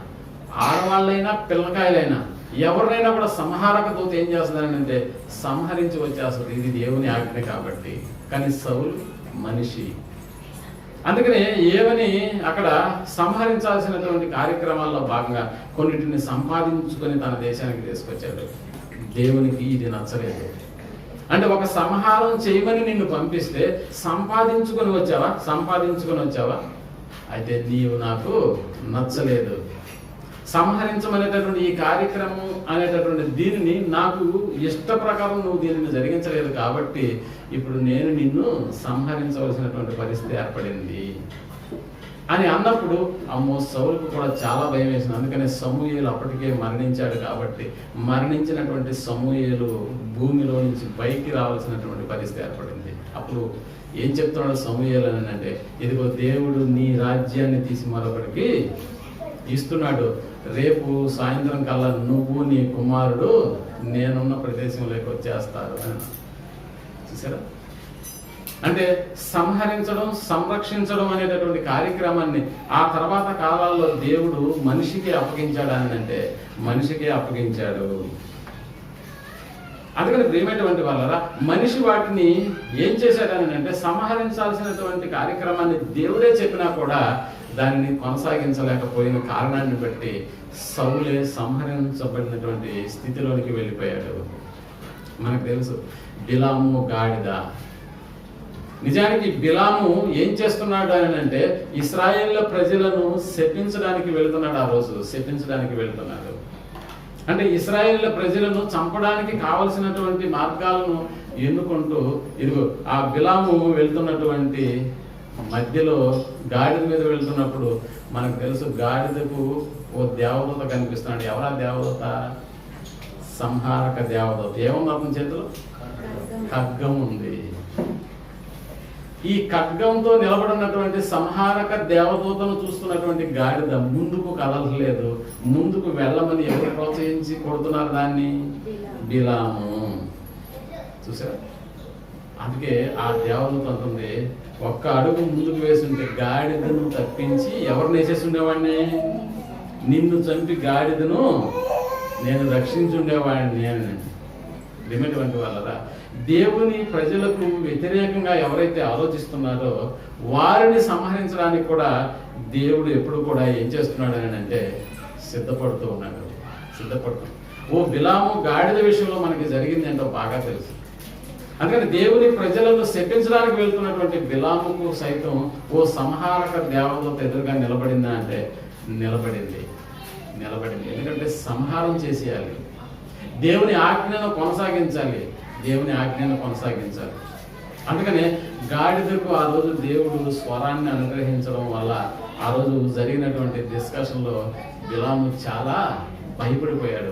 ఆడవాళ్ళైనా పిల్లకాయలైనా ఎవరినైనా కూడా సంహారక దూత ఏం చేస్తుందని అంటే సంహరించి వచ్చేస్తుంది. ఇది దేవుని ఆజ్ఞ కాబట్టి. కానీ సౌలు మనిషి, అందుకనే ఏమని అక్కడ సంహరించాల్సినటువంటి కార్యక్రమాల్లో భాగంగా కొన్నిటిని సంపాదించుకొని తన దేశానికి తీసుకొచ్చాడు. దేవునికి ఇది నచ్చలేదు. అంటే ఒక సంహారం చేయమని నిన్ను పంపిస్తే సంపాదించుకొని వచ్చావా, అయితే నీవు నాకు నచ్చలేదు. సంహరించమనేటటువంటి ఈ కార్యక్రమం అనేటటువంటి దీనిని నాకు ఇష్ట ప్రకారం నువ్వు దీనిని జరిగించలేదు కాబట్టి ఇప్పుడు నేను నిన్ను సంహరించవలసినటువంటి పరిస్థితి ఏర్పడింది అని అన్నప్పుడు అమ్మో సౌలుకు కూడా చాలా భయం వేసింది. అందుకనే సమూయేలు అప్పటికే మరణించాడు కాబట్టి మరణించినటువంటి సమూయేలు భూమిలో నుంచి పైకి రావాల్సినటువంటి పరిస్థితి ఏర్పడింది. అప్పుడు ఏం చెప్తున్నాడు సమూయేలు అని అంటే, ఇదిగో దేవుడు నీ రాజ్యాన్ని తీసి మరొకరికి ఇస్తున్నాడు, రేపు సాయంత్రం కల్లా నువ్వు నీ కుమారుడు నేనున్న ప్రదేశంలోకి వచ్చేస్తారు అని. చూసారా, అంటే సంహరించడం సంరక్షించడం అనేటటువంటి కార్యక్రమాన్ని ఆ తర్వాత కాలాల్లో దేవుడు మనిషికి అప్పగించాడు అని అంటే మనిషికే అప్పగించాడు. అందుకని ప్రియమైనటువంటి వాళ్ళరా మనిషి వాటిని ఏం చేశాడని అంటే సంహరించాల్సినటువంటి కార్యక్రమాన్ని దేవుడే చెప్పినా కూడా దానిని కొనసాగించలేకపోయిన కారణాన్ని బట్టి సౌలే సంహరించబడినటువంటి స్థితిలోనికి వెళ్ళిపోయాడు. మనకు తెలుసు బిలాము గాడిద. నిజానికి బిలాము ఏం చేస్తున్నాడు అని అంటే ఇశ్రాయేలు ప్రజలను శపించడానికి వెళ్తున్నాడు. ఆ రోజు శపించడానికి వెళ్తున్నాడు. అంటే ఇశ్రాయేలు ప్రజలను చంపడానికి కావలసినటువంటి మార్గాలను ఎన్నుకుంటూ ఇదిగో ఆ బిలాము వెళ్తున్నటువంటి మధ్యలో గాడిద మీద వెళ్తున్నప్పుడు మనకు తెలుసు గాడిదకు ఓ దేవదూత కనిపిస్తున్నాడు. ఎవరా దేవదూత? సంహారక దేవదూత. ఏముంది అతని చేతిలో? ఖడ్గం ఉంది. ఈ ఖడ్గంతో నిలబడినటువంటి సంహారక దేవదూతను చూస్తున్నటువంటి గాడిద ముందుకు కదలలేదు. ముందుకు వెళ్ళమని ఎవరు ప్రోత్సహించి కొడుతున్నారు దాన్ని? బిలాము. చూసారా? అందుకే ఆ దేవదూత అంటుంది, ఒక్క అడుగు ముందుకు వేసుంటే గాడిదను తప్పించి ఎవరిని వేసేసి ఉండేవాడిని? నిన్ను చంపి గాడిదను నేను రక్షించుండేవాడిని అని. లిమిట్ వాళ్ళరా, దేవుని ప్రజలకు వ్యతిరేకంగా ఎవరైతే ఆలోచిస్తున్నారో వారిని సంహరించడానికి కూడా దేవుడు ఎప్పుడు కూడా ఏం చేస్తున్నాడు అని అంటే సిద్ధపడుతూ ఉన్నాడు. ఓ బిలాము గాడిద విషయంలో మనకి జరిగింది ఏంటో బాగా తెలుసు. అందుకని దేవుని ప్రజలను శపించడానికి వెళ్తున్నటువంటి బిలాముకు సైతం ఓ సంహారక దేవదూత ఎదురుగా నిలబడిందా అంటే నిలబడింది. ఎందుకంటే సంహారం చేసేయాలి, దేవుని ఆజ్ఞను కొనసాగించాలి. అందుకనే గాడిదకు ఆ రోజు దేవుడు స్వరాన్ని అనుగ్రహించడం వల్ల ఆ రోజు జరిగినటువంటి డిస్కషన్లో బిలాము చాలా భయపడిపోయాడు.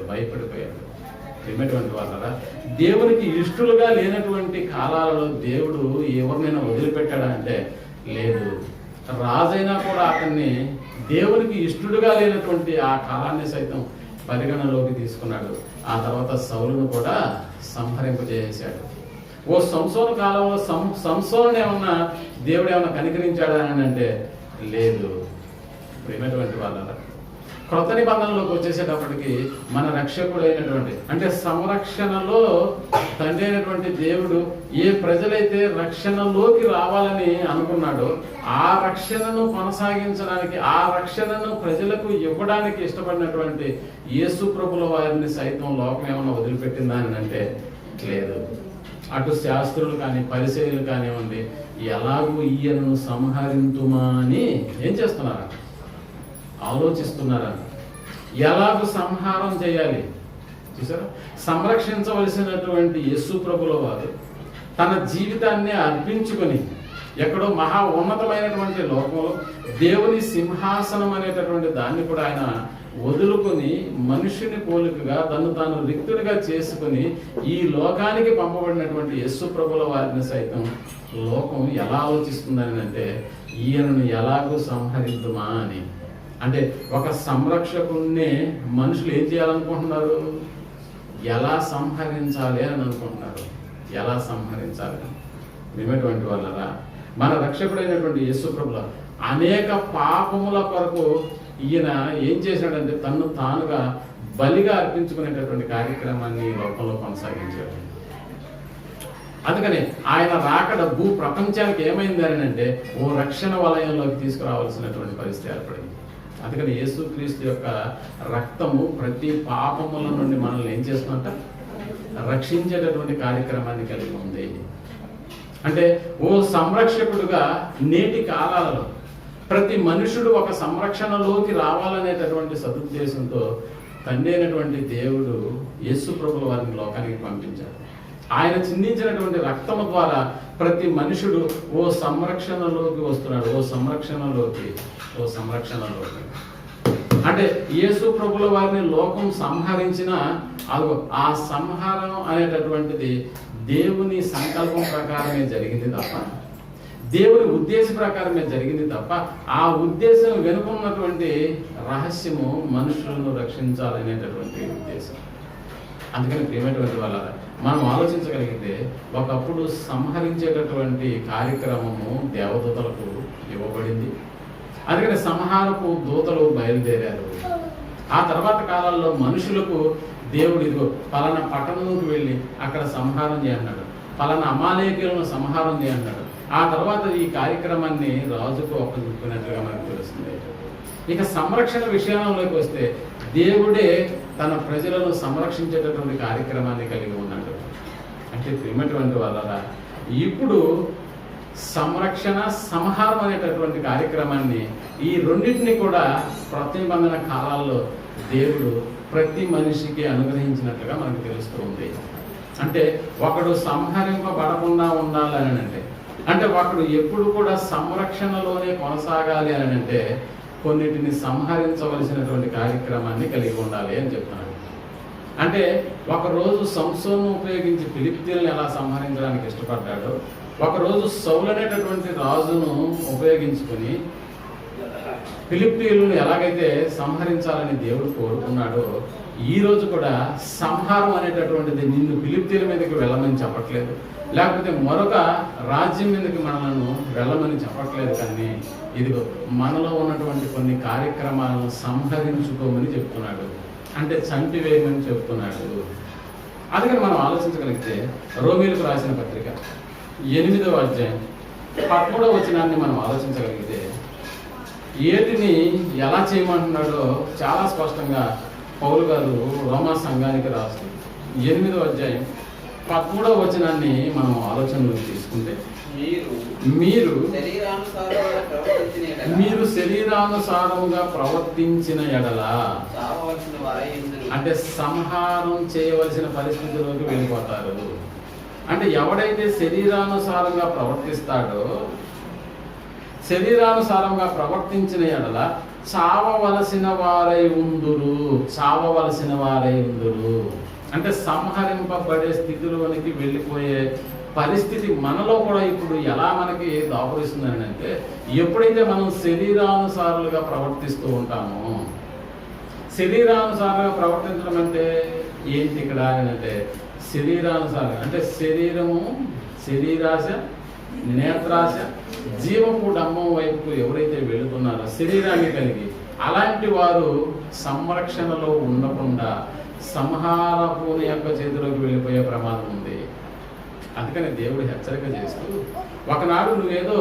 ఏమైనటువంటి వాళ్ళరా, దేవునికి ఇష్టలుగా లేనటువంటి కాలాలలో దేవుడు ఎవరినైనా వదిలిపెట్టాడా అంటే లేదు. రాజైనా కూడా అతన్ని దేవునికి ఇష్టడుగా లేనటువంటి ఆ కాలాన్ని సైతం పరిగణలోకి తీసుకున్నాడు. ఆ తర్వాత సౌలును కూడా సంహరింపజేశాడు. ఓ సంసోను కాలంలో సంసోను ఏమన్నా దేవుడు ఏమన్నా కనికరించాడా అని అంటే లేదు. ఏమైనటువంటి వాళ్ళరా, క్రొత్త నిబంధనలోకి వచ్చేసేటప్పటికి మన రక్షకుడు అయినటువంటి అంటే సంరక్షణలో తండ్రి అయినటువంటి దేవుడు ఏ ప్రజలైతే రక్షణలోకి రావాలని అనుకున్నాడో ఆ రక్షణను కొనసాగించడానికి, ఆ రక్షణను ప్రజలకు ఇవ్వడానికి ఇష్టపడినటువంటి యేసు ప్రభుల వారిని సైతం లోకం ఏమన్నా వదిలిపెట్టిందా అని అంటే లేదు. అటు శాస్త్రులు కానీ పరిచర్యలు కానివ్వండి, ఎలాగూ ఈయనను సంహరింతుమా అని ఏం చేస్తున్నారా? ఆలోచిస్తున్నారా? ఎలాగూ సంహారం చేయాలి. చూసారా? సంరక్షించవలసినటువంటి యేసు ప్రభుల వారు తన జీవితాన్ని అర్పించుకొని ఎక్కడో మహా ఉన్నతమైనటువంటి లోకంలో దేవుని సింహాసనం అనేటటువంటి దాన్ని కూడా ఆయన వదులుకొని మనుషుని పోలికగా తను తాను రిక్తుడిగా చేసుకుని ఈ లోకానికి పంపబడినటువంటి యేసు ప్రభుల వారిని సైతం లోకం ఎలా ఆలోచిస్తుందని అంటే ఈయనను ఎలాగూ సంహరిద్దుమా అని. అంటే ఒక సంరక్షకుణ్ణి మనుషులు ఏం చేయాలనుకుంటున్నారు? ఎలా సంహరించాలి అని అనుకుంటున్నారు. ఎలా సంహరించాలి? మేమేటువంటి వాళ్ళరా, మన రక్షకుడైనటువంటి యేసు ప్రభుల అనేక పాపముల కొరకు ఈయన ఏం చేశాడంటే తన్ను తానుగా బలిగా అర్పించుకునేటటువంటి కార్యక్రమాన్ని లోకంలో కొనసాగించాడు. అందుకని ఆయన రాకడ భూ ప్రపంచానికి ఏమైంది అని అంటే ఓ రక్షణ వలయంలోకి తీసుకురావాల్సినటువంటి పరిస్థితి ఏర్పడింది. అందుకని యేసుక్రీస్తు యొక్క రక్తము ప్రతి పాపముల నుండి మనల్ని ఏం చేస్తుందంట? రక్షించేటటువంటి కార్యక్రమాన్ని కలిగి ఉంది. అంటే ఓ సంరక్షకుడుగా నేటి కాలాలలో ప్రతి మనుషుడు ఒక సంరక్షణలోకి రావాలనేటటువంటి సదుద్దేశంతో తండ్రి అయినటువంటి దేవుడు యేసు ప్రభుల వారిని లోకానికి పంపించాడు. ఆయన చిందించినటువంటి రక్తము ద్వారా ప్రతి మనుషుడు ఓ సంరక్షణలోకి వస్తున్నాడు. ఓ సంరక్షణలోకి అంటే యేసు ప్రభుల వారిని లోకం సంహరించిన ఆ సంహారం అనేటటువంటిది దేవుని సంకల్పం ప్రకారమే జరిగింది తప్ప, దేవుని ఉద్దేశ ప్రకారమే జరిగింది తప్ప, ఆ ఉద్దేశం వెనుకున్నటువంటి రహస్యము మనుషులను రక్షించాలనేటటువంటి ఉద్దేశం. అందుకని ప్రియమైనటువంటి వాళ్ళ మనం ఆలోచించగలిగితే ఒకప్పుడు సంహరించేటటువంటి కార్యక్రమము దేవదూతలకు ఇవ్వబడింది. అందుకని సంహారపు దూతలు బయలుదేరారు. ఆ తర్వాత కాలాల్లో మనుషులకు దేవుడు ఇదిగో పలానా పట్టణంలోకి వెళ్ళి అక్కడ సంహారం చేయన్నాడు, పలానా అమాలేకులను సంహారం చేయన్నాడు. ఆ తర్వాత ఈ కార్యక్రమాన్ని రాజుకు అప్పచెప్పుకున్నట్లుగా మనకు తెలుస్తుంది. ఇక సంరక్షణ విషయంలోకి వస్తే దేవుడే తన ప్రజలను సంరక్షించేటటువంటి కార్యక్రమాన్ని కలిగి ఉన్నాడు. అంటే ప్రియమైనటువంటి వాళ్ళ ఇప్పుడు సంరక్షణ సంహారం అనేటటువంటి కార్యక్రమాన్ని ఈ రెండింటిని కూడా ప్రతి నిబంధన కాలాల్లో దేవుడు ప్రతి మనిషికి అనుగ్రహించినట్లుగా మనకు తెలుస్తూ ఉంది. అంటే ఒకడు సంహరింపబడకుండా ఉండాలని అంటే ఒకడు ఎప్పుడు కూడా సంరక్షణలోనే కొనసాగాలి అని అంటే కొన్నిటిని సంహరించవలసినటువంటి కార్యక్రమాన్ని కలిగి ఉండాలి అని చెప్తున్నాడు. అంటే ఒకరోజు సంసోను ఉపయోగించి ఫిలిష్తీయులను ఎలా సంహరించడానికి ఇష్టపడ్డాడో, ఒకరోజు సౌలు అనేటటువంటి రాజును ఉపయోగించుకుని ఫిలిష్తీయులను ఎలాగైతే సంహరించాలని దేవుడు కోరుకున్నాడో, ఈ రోజు కూడా సంహారం అనేటటువంటిది నిన్ను ఫిలిష్తీయుల మీదకి వెళ్ళమని చెప్పట్లేదు, లేకపోతే మరొక రాజ్యం మీదకి మనలను వెళ్ళమని చెప్పట్లేదు. కానీ ఇదిగో మనలో ఉన్నటువంటి కొన్ని కార్యక్రమాలను సంహరించుకోమని చెప్తున్నాడు, అంటే చంపివేయమని చెప్తున్నాడు. అందుకని మనం ఆలోచించగలిగితే రోమీలకు రాసిన పత్రిక 8వ అధ్యాయం 13వ వచనాన్ని మనం ఆలోచించగలిగితే ఏటిని ఎలా చేయమంటున్నాడో చాలా స్పష్టంగా పౌలు గారు రోమా సంఘానికి రాస్తూ 8వ అధ్యాయం 13వ వచనాన్ని మనం ఆలోచనలోకి తీసుకుంటే, మీరు శరీరానుసారముగా ప్రవర్తించిన ఎడల అంటే సంహారం చేయవలసిన పరిస్థితిలోకి వెళ్ళిపోతారు. అంటే ఎవడైతే శరీరానుసారంగా ప్రవర్తిస్తాడో, శరీరానుసారంగా ప్రవర్తించిన ఎడల చావవలసిన వారై ఉందురు. అంటే సంహరింపబడే స్థితిలోనికి వెళ్ళిపోయే పరిస్థితి మనలో కూడా ఇప్పుడు ఎలా మనకి దాపురిస్తుందని అంటే, ఎప్పుడైతే మనం శరీరానుసారులుగా ప్రవర్తిస్తూ ఉంటామో, శరీరానుసారంగా ప్రవర్తించడం అంటే ఏంటి ఇక్కడ అంటే శరీరానుసారం అంటే శరీరము, శరీరాశ, నేత్రాశ, జీవపు డమ్మం వైపు ఎవరైతే వెళుతున్నారో శరీరాన్ని కలిగి, అలాంటి వారు సంరక్షణలో ఉండకుండా సంహారపుని యొక్క చేతిలోకి వెళ్ళిపోయే ప్రమాదం ఉంది. అందుకని దేవుడు హెచ్చరిక చేస్తూ, ఒకనాడు నువ్వేదో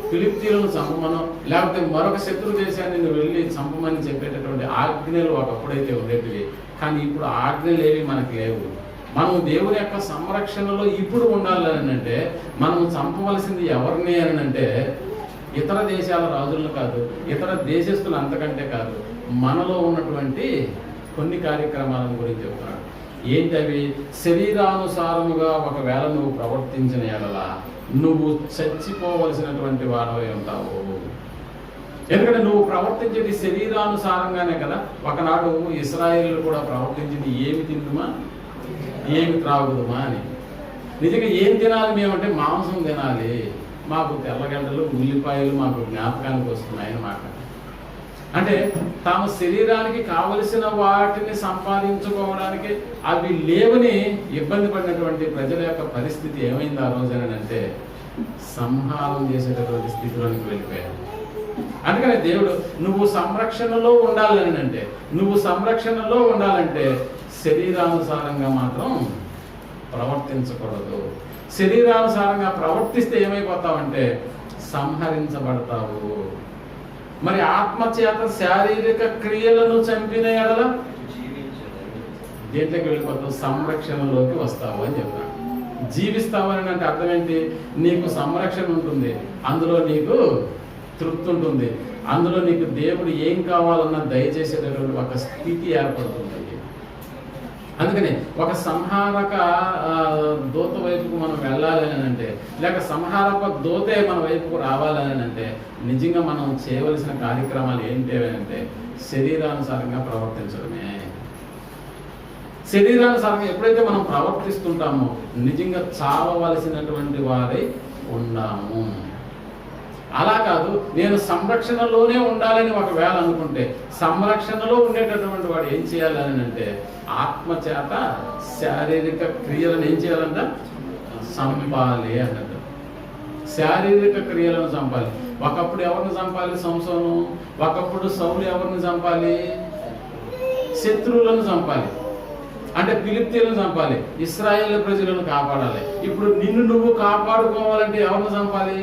ఫిలిష్తీయులను చంపమనో లేకపోతే మరొక శత్రు దేశాన్ని నువ్వు వెళ్ళి చంపమని చెప్పేటటువంటి ఆజ్ఞలు ఒకప్పుడైతే ఉండేటివి, కానీ ఇప్పుడు ఆజ్ఞలు ఏవి మనకు లేవు. మనం దేవుని యొక్క సంరక్షణలో ఇప్పుడు ఉండాలని అంటే మనం చంపవలసింది ఎవరిని అని అంటే ఇతర దేశాల రాజులను కాదు, ఇతర దేశస్తులు అంతకంటే కాదు, మనలో ఉన్నటువంటి కొన్ని కార్యక్రమాల గురించి చెప్తున్నాడు. ఏంటవి? శరీరానుసారముగా ఒకవేళ నువ్వు ప్రవర్తించిన ఎడల నువ్వు చచ్చిపోవలసినటువంటి వాడవై ఉంటావు. ఎందుకంటే నువ్వు ప్రవర్తించేది శరీరానుసారంగానే కదా. ఒకనాడు ఇశ్రాయేలు కూడా ప్రవర్తించింది ఏమి తిందుమా, ఏమి త్రాగుదుమా అని. నిజంగా ఏం తినాలి మేమంటే మాంసం తినాలి, మాకు తెల్లగడ్డలు ఉల్లిపాయలు మాకు జ్ఞాపకానికి వస్తున్నాయని మాట. అంటే తాము శరీరానికి కావలసిన వాటిని సంపాదించుకోవడానికి అవి లేవని ఇబ్బంది పడినటువంటి ప్రజల యొక్క పరిస్థితి ఏమైంది ఆ రోజునంటే సంహారం చేసేటటువంటి స్థితిలోనికి వెళ్ళిపోయారు. అందుకని దేవుడు నువ్వు సంరక్షణలో ఉండాలంటే శరీరానుసారంగా మాత్రం ప్రవర్తించకూడదు. శరీరానుసారంగా ప్రవర్తిస్తే ఏమైపోతావంటే సంహరించబడతావు. మరి ఆత్మచేత శారీరక క్రియలను చంపిన ఎడల దేంట్లోకి వెళ్ళిపోతావు? సంరక్షణలోకి వస్తావు అని చెప్పాను. జీవిస్తావు అని అంటే అర్థం ఏంటి? నీకు సంరక్షణ ఉంటుంది, అందులో నీకు తృప్తి ఉంటుంది, అందులో నీకు దేవుడు ఏం కావాలన్నా దయచేసేటటువంటి ఒక స్థితి ఏర్పడుతుంది. అందుకని ఒక సంహారక దూత వైపుకు మనం వెళ్ళాలని అంటే, లేక సంహారక దూతే మన వైపుకు రావాలని అంటే నిజంగా మనం చేయవలసిన కార్యక్రమాలు ఏంటి అంటే శరీరానుసారంగా ప్రవర్తించడమే. శరీరానుసారంగా ఎప్పుడైతే మనం ప్రవర్తిస్తుంటామో నిజంగా చావవలసినటువంటి వారై ఉన్నాము. అలా కాదు, నేను సంరక్షణలోనే ఉండాలని ఒకవేళ అనుకుంటే సంరక్షణలో ఉండేటటువంటి వాడు ఏం చేయాలని అంటే ఆత్మచేత శారీరక క్రియలను ఏం చేయాలంట? చంపాలి అన్నట్టు. శారీరక క్రియలను చంపాలి. ఒకప్పుడు ఎవరిని చంపాలి? సంసోను. ఒకప్పుడు సౌలు ఎవరిని చంపాలి? శత్రువులను చంపాలి, అంటే ఫిలిష్తీయులను చంపాలి, ఇశ్రాయేలు ప్రజలను కాపాడాలి. ఇప్పుడు నిన్ను నువ్వు కాపాడుకోవాలంటే ఎవరిని చంపాలి?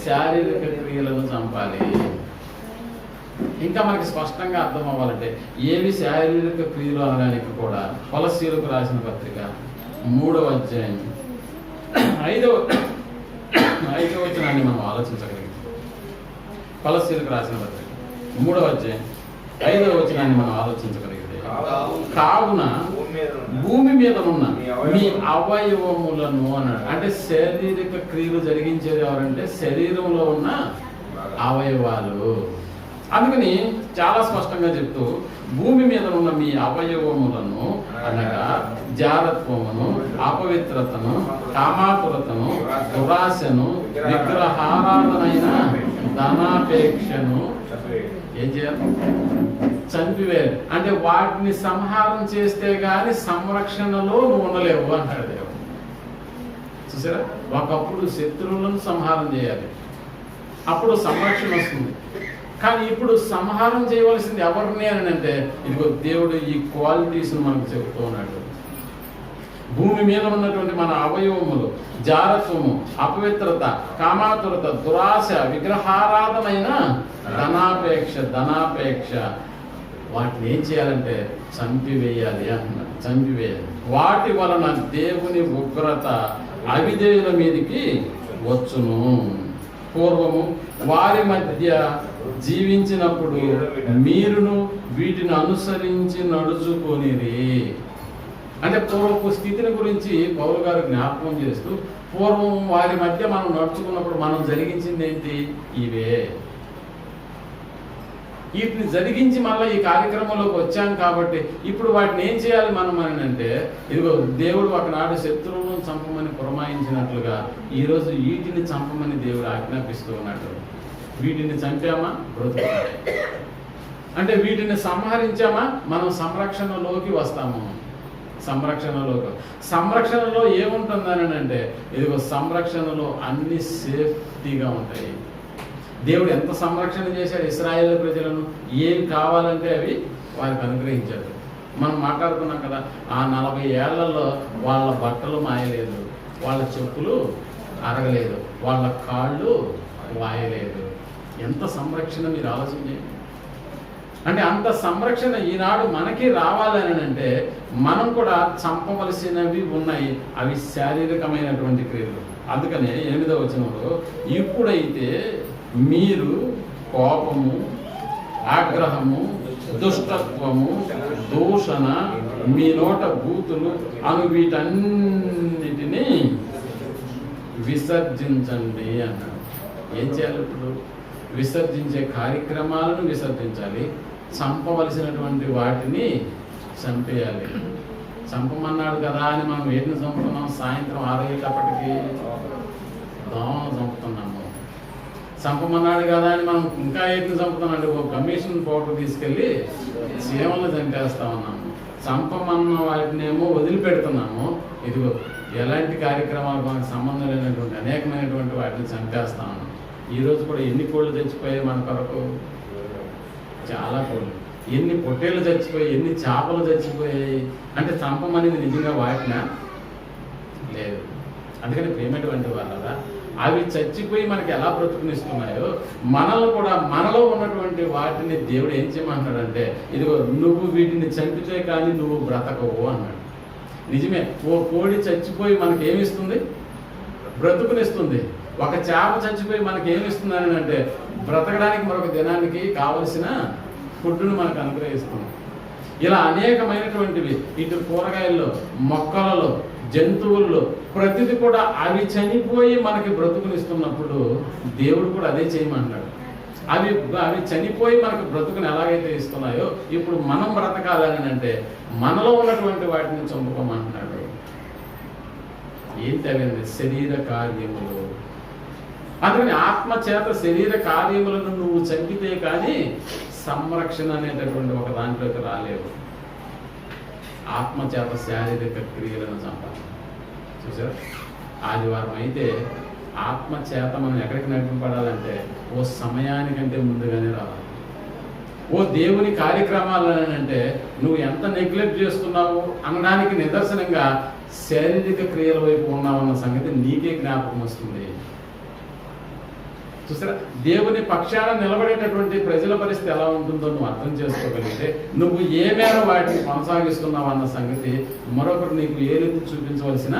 శారీరక క్రియలను చంపాలి. ఇంకా మనకి స్పష్టంగా అర్థం అవ్వాలంటే ఏవి శారీరక క్రియలు అనడానికి కూడా కొలస్సీయులకు రాసిన పత్రిక 3వ అధ్యాయం 5వ వచనాన్ని మనం ఆలోచించగలిగితే, కొలస్సీయులకు రాసిన పత్రిక 3వ అధ్యాయం 5వ వచనాన్ని మనం ఆలోచించగలిగితే కావున భూమి మీద ఉన్న మీ అవయవములను అన్నాడు. అంటే శారీరక క్రియలు జరిగించేది ఎవరంటే శరీరంలో ఉన్న అవయవాలు. అందుకని చాలా స్పష్టంగా చెప్తూ భూమి మీద ఉన్న మీ అవయవములను అనగా జారత్వమును, అపవిత్రతను, కామాతురతను, దురాశను, విగ్రహారాధనైన ధనాపేక్షను ఏం చేయాలి? చంపివేయాలి. అంటే వాటిని సంహారం చేస్తే గాని సంరక్షణలో నువ్వు ఉండలేవు అంటాడు దేవుడు. చూసారా, ఒకప్పుడు శత్రువులను సంహారం చేయాలి, అప్పుడు సంరక్షణ వస్తుంది. కానీ ఇప్పుడు సంహారం చేయవలసింది ఎవరిని అని అంటే ఇదిగో దేవుడు ఈ క్వాలిటీస్ మనకు చెబుతూ ఉన్నాడు. భూమి మీద ఉన్నటువంటి మన అవయవములు జారత్వము, అపవిత్రత, కామాతురత, దురాశ, విగ్రహారాధమైన ధనాపేక్ష వాటిని ఏం చేయాలంటే చంపివేయాలి అంటున్నారు. చంపివేయాలి. వాటి వలన దేవుని ఉగ్రత అవిధేయుల మీదికి వచ్చును. పూర్వము వారి మధ్య జీవించినప్పుడు మీరును వీటిని అనుసరించి నడుచుకొనిరి. అంటే పూర్వపు స్థితిని గురించి పౌలు గారు జ్ఞాపకం చేస్తూ పూర్వం వారి మధ్య మనం నడుచుకున్నప్పుడు మనం జరిగించింది ఏంటి? ఇవే. వీటిని జరిగించి మళ్ళీ ఈ కార్యక్రమంలోకి వచ్చాం కాబట్టి ఇప్పుడు వాటిని ఏం చేయాలి మనం అని అంటే ఇదిగో దేవుడు ఒకనాడు శత్రువులను చంపమని పురమాయించినట్లుగా ఈరోజు వీటిని చంపమని దేవుడు ఆజ్ఞాపిస్తూ ఉన్నాడు. వీటిని చంపామా బ్రతుకుతాయి. అంటే వీటిని సంహరించామా మనం సంరక్షణలోకి వస్తాము. సంరక్షణలో ఏముంటుందని అంటే ఇదిగో సంరక్షణలో అన్ని సేఫ్టీగా ఉంటాయి. దేవుడు ఎంత సంరక్షణ చేశాడు ఇశ్రాయేలు ప్రజలను. ఏం కావాలంటే అవి వారికి అనుగ్రహించాడు. మనం మాట్లాడుకున్నాం కదా, ఆ 40 ఏళ్లలో వాళ్ళ బట్టలు మాయలేదు, వాళ్ళ చెప్పులు అరగలేదు, వాళ్ళ కాళ్ళు వాయలేదు. ఎంత సంరక్షణ మీరు ఆలోచించండి. అంటే అంత సంరక్షణ ఈనాడు మనకి రావాలని అంటే మనం కూడా చంపవలసినవి ఉన్నాయి. అవి శారీరకమైనటువంటి క్రియలు. అందుకనే 8వ వచనంలో ఇప్పుడైతే మీరు కోపము, ఆగ్రహము, దుష్టత్వము, దూషణ, మీ నోట బూతులు అను వీటన్నిటినీ విసర్జించండి అన్నాడు. ఏం చేయాలి? ఇప్పుడు విసర్జించే కార్యక్రమాలను విసర్జించాలి. చంపవలసినటువంటి వాటిని చంపేయాలి. చంపమన్నాడు కదా అని మనం వేటిని చంపుతున్నాం? సాయంత్రం 6 అయ్యేటప్పటికి దోమను చంపుతున్నాము. చంపమన్నాడు కదా అని మనం ఇంకా ఏటిని చంపుతున్నాం? ఒక కమిషన్ పౌడర్ తీసుకెళ్ళి చీమలను చంపేస్తా ఉన్నాము. చంపమన్న వాటినేమో వదిలిపెడుతున్నాము. ఇదిగో ఎలాంటి కార్యక్రమాలు మనకు సంబంధం లేనటువంటి అనేకమైనటువంటి వాటిని చంపేస్తా ఉన్నాం. ఈరోజు కూడా ఎన్ని కోళ్ళు చచ్చిపోయాయి మన కొరకు? చాలా కోళ్ళు. ఎన్ని పొట్టేళ్ళు చచ్చిపోయాయి, ఎన్ని చేపలు చచ్చిపోయాయి. అంటే చంపమనేది నిజంగా వాటినా? లేదు. అందుకని ప్రేమటువంటి వాళ్ళ అవి చచ్చిపోయి మనకి ఎలా బ్రతుకునిస్తున్నాయో మనల్ని కూడా మనలో ఉన్నటువంటి వాటిని దేవుడు ఏం చేయమంటున్నాడంటే ఇదిగో నువ్వు వీటిని చంపితే కానీ నువ్వు బ్రతకవు అన్నాడు. నిజమే. ఓ కోడి చచ్చిపోయి మనకి ఏమిస్తుంది? బ్రతుకునిస్తుంది. ఒక చేప చచ్చిపోయి మనకి ఏమిస్తుంది అని అంటే బ్రతకడానికి మరొక దినానికి కావలసిన ఫుడ్ను మనకు అనుగ్రహిస్తుంది. ఇలా అనేకమైనటువంటివి ఇటు కూరగాయల్లో, మొక్కలలో, జంతువుల్లో ప్రతిది కూడా అవి చనిపోయి మనకి బ్రతుకునిస్తున్నప్పుడు దేవుడు కూడా అదే చేయమంటున్నాడు. అవి చనిపోయి మనకు బ్రతుకుని ఎలాగైతే ఇస్తున్నాయో ఇప్పుడు మనం బ్రతకాలని అంటే మనలో ఉన్నటువంటి వాటిని చంపుకోమంటున్నాడు. ఏంటి అవి? శరీర కార్యములు. అందుకని ఆత్మ చేత శరీర కార్యములను నువ్వు చంపితే కానీ సంరక్షణ అనేటటువంటి ఒక దాంట్లోకి రాలేవు. ఆత్మ చేత శారీరక క్రియలను చంపాలి. చూసారా, ఆదివారం అయితే ఆత్మ చేత మనం ఎక్కడికి నడిపింపడాలంటే ఓ సమయానికంటే ముందుగానే రావాలి. ఓ దేవుని కార్యక్రమాలని అంటే నువ్వు ఎంత నెగ్లెక్ట్ చేస్తున్నావు అనడానికి నిదర్శనంగా శారీరక క్రియల వైపు ఉన్నావన్న సంగతి నీకే జ్ఞాపకం వస్తుంది. చూసారా, దేవుని పక్షాన నిలబడేటటువంటి ప్రజల పరిస్థితి ఎలా ఉంటుందో నువ్వు అర్థం చేసుకోగలిగితే నువ్వు ఏ మేర వాటిని కొనసాగిస్తున్నావు అన్న సంగతి మరొకరు నీకు ఏలెత్తి చూపించవలసిన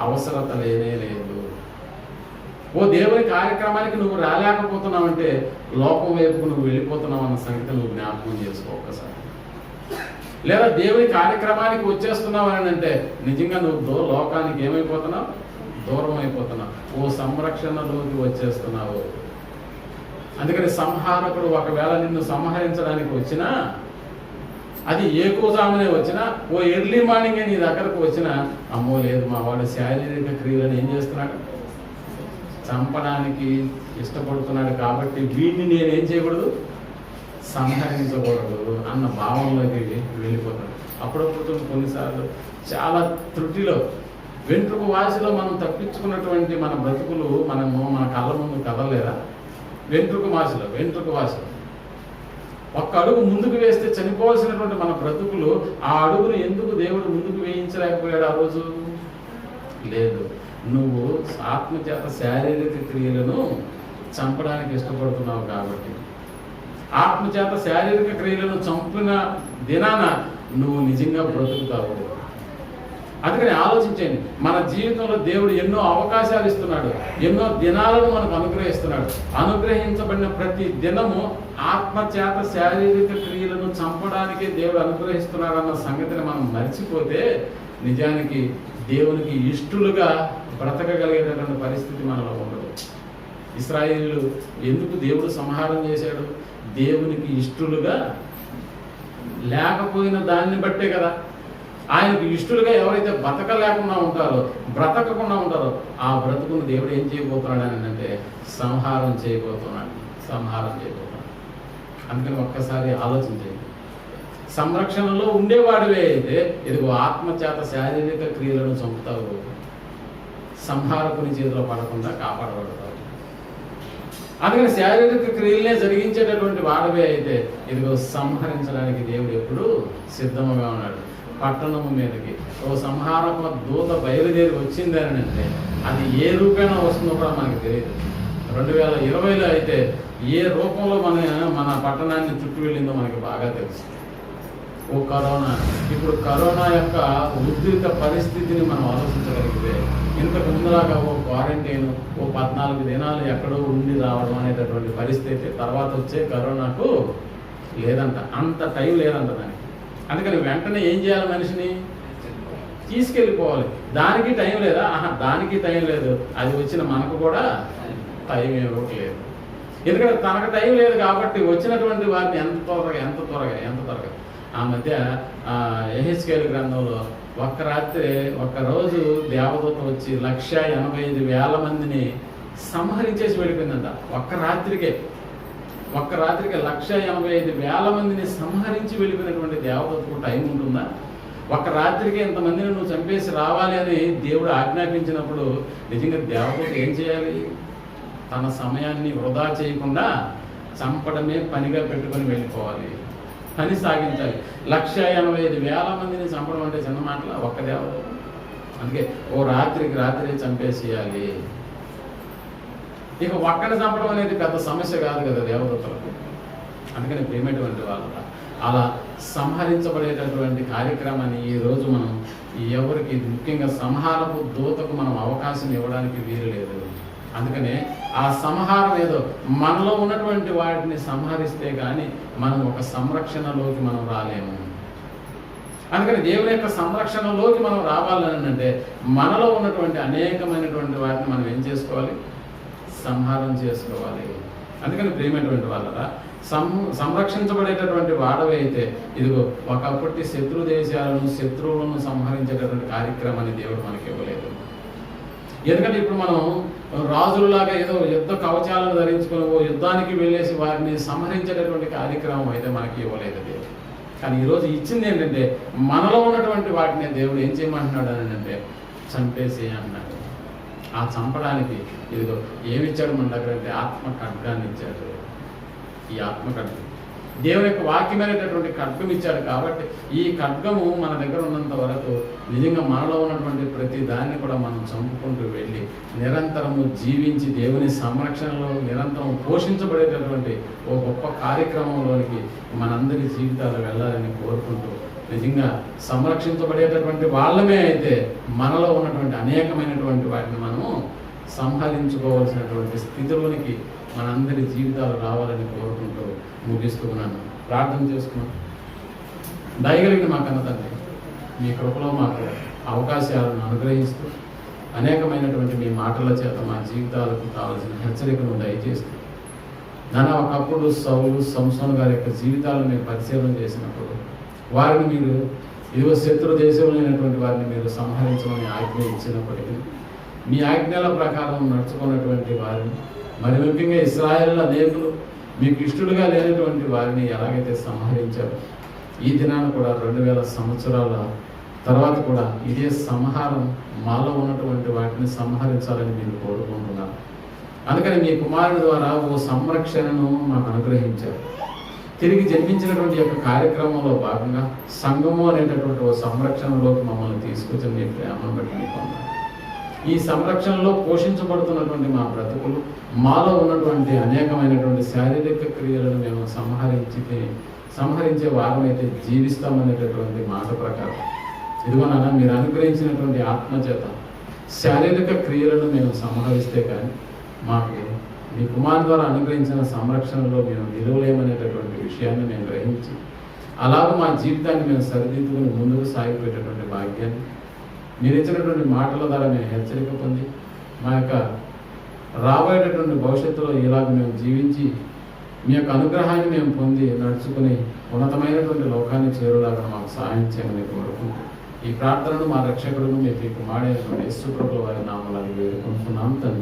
అవసరత లేనే లేదు. ఓ దేవుని కార్యక్రమానికి నువ్వు రాలేకపోతున్నావంటే లోకం వైపుకు నువ్వు వెళ్ళిపోతున్నావు అన్న సంగతి నువ్వు జ్ఞాపకం చేసుకో ఒక్కసారి. లేదా దేవుని కార్యక్రమానికి వచ్చేస్తున్నావు అని అంటే నిజంగా నువ్వు లోకానికి ఏమైపోతున్నావు? దూరం అయిపోతున్నావు. ఓ సంరక్షణలోకి వచ్చేస్తున్నావు. అందుకని సంహారకుడు ఒకవేళ నిన్ను సంహరించడానికి వచ్చినా, అది ఏ కూజామనే వచ్చినా, ఓ ఎర్లీ మార్నింగే నీ దగ్గరకు వచ్చినా, అమ్మో లేదు మా వాడు శారీరక క్రియలను ఏం చేస్తున్నాడు? చంపడానికి ఇష్టపడుతున్నాడు కాబట్టి వీడిని నేనేం చేయకూడదు? సంహరించకూడదు అన్న భావంలోకి వెళ్ళిపోతాడు. అప్పుడప్పుడు కొన్నిసార్లు చాలా త్రుటిలో వెంట్రుక వాసిలో మనం తప్పించుకున్నటువంటి మన బ్రతుకులు మన కళ్ళ ముందు కదలలేదా? వెంట్రుక వాసిలో ఒక్క అడుగు ముందుకు వేస్తే చనిపోవాల్సినటువంటి మన బ్రతుకులు, ఆ అడుగును ఎందుకు దేవుడు ముందుకు వేయించలేకపోయాడు ఆ రోజు? లేదు, నువ్వు ఆత్మచేత శారీరక క్రియలను చంపడానికి ఇష్టపడుతున్నావు కాబట్టి. ఆత్మచేత శారీరక క్రియలను చంపిన దినాన నువ్వు నిజంగా బ్రతుకుతావు. అందుకని ఆలోచించండి, మన జీవితంలో దేవుడు ఎన్నో అవకాశాలు ఇస్తున్నాడు, ఎన్నో దినాలను మనకు అనుగ్రహిస్తున్నాడు. అనుగ్రహించబడిన ప్రతి దినము ఆత్మచేత శారీరక క్రియలను చంపడానికే దేవుడు అనుగ్రహిస్తున్నాడు అన్న సంగతిని మనం మర్చిపోతే నిజానికి దేవునికి ఇష్టలుగా బ్రతకగలిగేటటువంటి పరిస్థితి మనలో ఉండదు. ఇశ్రాయేలీయులు ఎందుకు దేవుడు సంహారం చేశాడు? దేవునికి ఇష్టలుగా లేకపోయిన దాన్ని బట్టే కదా. ఆయనకు ఇష్టలుగా ఎవరైతే బ్రతకకుండా ఉంటారో ఆ బ్రతుకును దేవుడు ఏం చేయబోతున్నాడు అని అంటే సంహారం చేయబోతున్నాడు. అందుకని ఒక్కసారి ఆలోచించండి. సంరక్షణలో ఉండేవాడివే అయితే ఇదిగో ఆత్మచేత శారీరక క్రియలను చంపుతావు, సంహారకుని చేతిలో పడకుండా కాపాడబడతావు. అందుకని శారీరక క్రియలనే జరిగించేటటువంటి వాడవే అయితే ఇదిగో సంహరించడానికి దేవుడు ఎప్పుడు సిద్ధముగా ఉన్నాడు. పట్టణము మీదకి ఓ సంహారక దూత బయలుదేరి వచ్చిందని అంటే అది ఏ రూపేణ వస్తుందో కూడా మనకు తెలియదు. 2020లో అయితే ఏ రూపంలో మన పట్టణాన్ని చుట్టూ వెళ్ళిందో మనకి బాగా తెలుసు. ఓ కరోనా, ఇప్పుడు కరోనా యొక్క ఉధృత పరిస్థితిని మనం ఆలోచించగలిగితే ఇంతకు ముందులాగా ఓ క్వారంటైన్, ఓ 14 దినాలు ఎక్కడో ఉండి రావడం అనేటటువంటి పరిస్థితి తర్వాత వచ్చే కరోనాకు లేదంట. అంత టైం లేదంట దానికి. అందుకని వెంటనే ఏం చేయాలి? మనిషిని తీసుకెళ్ళిపోవాలి. దానికి టైం లేదా? దానికి టైం లేదు. అది వచ్చిన మనకు కూడా టైం ఇవ్వట్లేదు. ఎందుకంటే తనకు టైం లేదు కాబట్టి వచ్చినటువంటి వారిని ఎంత త్వరగా ఆ మధ్య యెహెజ్కేలు గ్రంథంలో ఒక్క రోజు దేవదూత వచ్చి 185,000 మందిని సంహరించేసి వెళ్ళిపోయిందంట. ఒక్క రాత్రికి 185,000 మందిని సంహరించి వెళ్ళిపోయినటువంటి దేవదూతకు టైం ఉంటుందా? ఒక్క రాత్రికి ఇంతమందిని నువ్వు చంపేసి రావాలి అని దేవుడు ఆజ్ఞాపించినప్పుడు నిజంగా దేవదూత ఏం చేయాలి? తన సమయాన్ని వృధా చేయకుండా చంపడమే పనిగా పెట్టుకొని వెళ్ళిపోవాలి, పని సాగించాలి. 185,000 మందిని చంపడం అంటే చిన్న మాటల ఒక్క దేవదూత. అందుకే ఓ రాత్రే చంపేసేయాలి. ఇక ఒక్కని చంపడం అనేది పెద్ద సమస్య కాదు కదా దేవదూతలకు. అందుకని ప్రేమటువంటి వాళ్ళ అలా సంహరించబడేటటువంటి కార్యక్రమాన్ని ఈరోజు మనం ఎవరికి, ముఖ్యంగా సంహారపు దూతకు మనం అవకాశం ఇవ్వడానికి వీలు లేదు. అందుకనే ఆ సంహారం ఏదో మనలో ఉన్నటువంటి వాటిని సంహరిస్తే కానీ మనం ఒక సంరక్షణలోకి మనం రాలేము. అందుకని దేవుని యొక్క సంరక్షణలోకి మనం రావాలని అంటే మనలో ఉన్నటువంటి అనేకమైనటువంటి వాటిని మనం ఏం చేసుకోవాలి? సంహారం చేసుకోవాలి. అందుకని ప్రియమైనటువంటి వాళ్ళరా, సంరక్షించబడేటటువంటి వాడవే అయితే ఇదిగో ఒకప్పటి శత్రువులను సంహరించేటటువంటి కార్యక్రమాన్ని దేవుడు మనకి ఇవ్వలేదు. ఎందుకంటే ఇప్పుడు మనం రాజులలాగా ఏదో యుద్ధ కవచాలను ధరించుకొని ఓ యుద్ధానికి వెళ్ళేసి వారిని సంహరించేటటువంటి కార్యక్రమం అయితే మనకి ఇవ్వలేదు దేవుడు. కానీ ఈరోజు ఇచ్చింది ఏంటంటే మనలో ఉన్నటువంటి వాటిని దేవుడు ఏం చేయమంటున్నాడు అని అంటే చంపేసి అన్నాడు. ఆ చంపడానికి ఇదిగో ఏమిచ్చాడు మన దగ్గర అంటే ఆత్మ ఖడ్గాన్ని ఇచ్చాడు. ఈ ఆత్మ ఖడ్గం దేవుని యొక్క వాక్యమైనటువంటి ఖడ్గం ఇచ్చాడు. కాబట్టి ఈ ఖడ్గము మన దగ్గర ఉన్నంత వరకు నిజంగా మనలో ఉన్నటువంటి ప్రతి దాన్ని కూడా మనం చంపుకుంటూ వెళ్ళి నిరంతరము జీవించి దేవుని సంరక్షణలో నిరంతరం పోషించబడేటటువంటి ఓ గొప్ప కార్యక్రమంలోనికి మనందరి జీవితాలు వెళ్ళాలని కోరుకుంటూ నిజంగా సంరక్షించబడేటటువంటి వాళ్ళమే అయితే మనలో ఉన్నటువంటి అనేకమైనటువంటి వాటిని మనము సంహరించుకోవాల్సినటువంటి స్థితిలోనికి మనందరి జీవితాలు రావాలని కోరుకుంటూ ముగిస్తూ ఉన్నాను. ప్రార్థన చేసుకున్నాం. దయగలిగిన మా కన్న తండ్రి, మీ కృపలో మాకు అవకాశాలను అనుగ్రహిస్తూ అనేకమైనటువంటి మీ మాటల చేత మా జీవితాలకు కావలసిన హెచ్చరికను దయచేస్తూ ఒకప్పుడు సౌలు సంసోను గారి యొక్క జీవితాలను మేము పరిశీలన చేసినప్పుడు వారిని మీరు ఇదిగో శత్రు దేశంలోనటువంటి వారిని మీరు సంహరించమని ఆజ్ఞ ఇచ్చినప్పటికీ మీ ఆజ్ఞల ప్రకారం నడుచుకున్నటువంటి వారిని, మరి ముఖ్యంగా ఇశ్రాయేల్ అనేకులు మీకు ఇష్టలుగా లేనటువంటి వారిని ఎలాగైతే సంహరించారు, ఈ దినాన కూడా 2000 సంవత్సరాల తర్వాత కూడా ఇదే సంహారం మాలో ఉన్నటువంటి వాటిని సంహరించాలని మీరు కోరుకుంటున్నారు. అందుకని మీ కుమారుడి ద్వారా ఓ సంరక్షణను మాకు అనుగ్రహించారు. తిరిగి జన్మించినటువంటి యొక్క కార్యక్రమంలో భాగంగా సంఘము అనేటటువంటి ఓ సంరక్షణలోకి మమ్మల్ని తీసుకొచ్చిన మీ ప్రేమను బట్టి మీకు వందనాలు. ఈ సంరక్షణలో పోషించబడుతున్నటువంటి మా బ్రతుకులు మాలో ఉన్నటువంటి అనేకమైనటువంటి శారీరక క్రియలను మేము సంహరించే వారమైతే జీవిస్తామనేటటువంటి మాట ప్రకారం ఇదిగో నాన్న మీరు అనుగ్రహించినటువంటి ఆత్మచేత శారీరక క్రియలను మేము సంహరిస్తే కానీ మాకు మీ కుమార్ ద్వారా అనుగ్రహించిన సంరక్షణలో మేము నిలవలేమనేటటువంటి విషయాన్ని మేము గ్రహించి అలాగే మా జీవితాన్ని మేము సరిదిద్దుకుని ముందుకు సాగిపోయేటటువంటి భాగ్యాన్ని మీరు ఇచ్చినటువంటి మాటల ద్వారా మేము హెచ్చరిక పొంది మా యొక్క రాబోయేటటువంటి భవిష్యత్తులో ఇలాగ మేము జీవించి మీ యొక్క అనుగ్రహాన్ని మేము పొంది నడుచుకుని ఉన్నతమైనటువంటి లోకాన్ని చేరులాగా మాకు సహాయం చేయమని కోరుకుంటూ ఈ ప్రార్థనను మా రక్షకుడును మీ కుమారుడైనటువంటి యేసు ప్రభువు వారి నామములో వేడుకుంటున్నాం తండ్రి.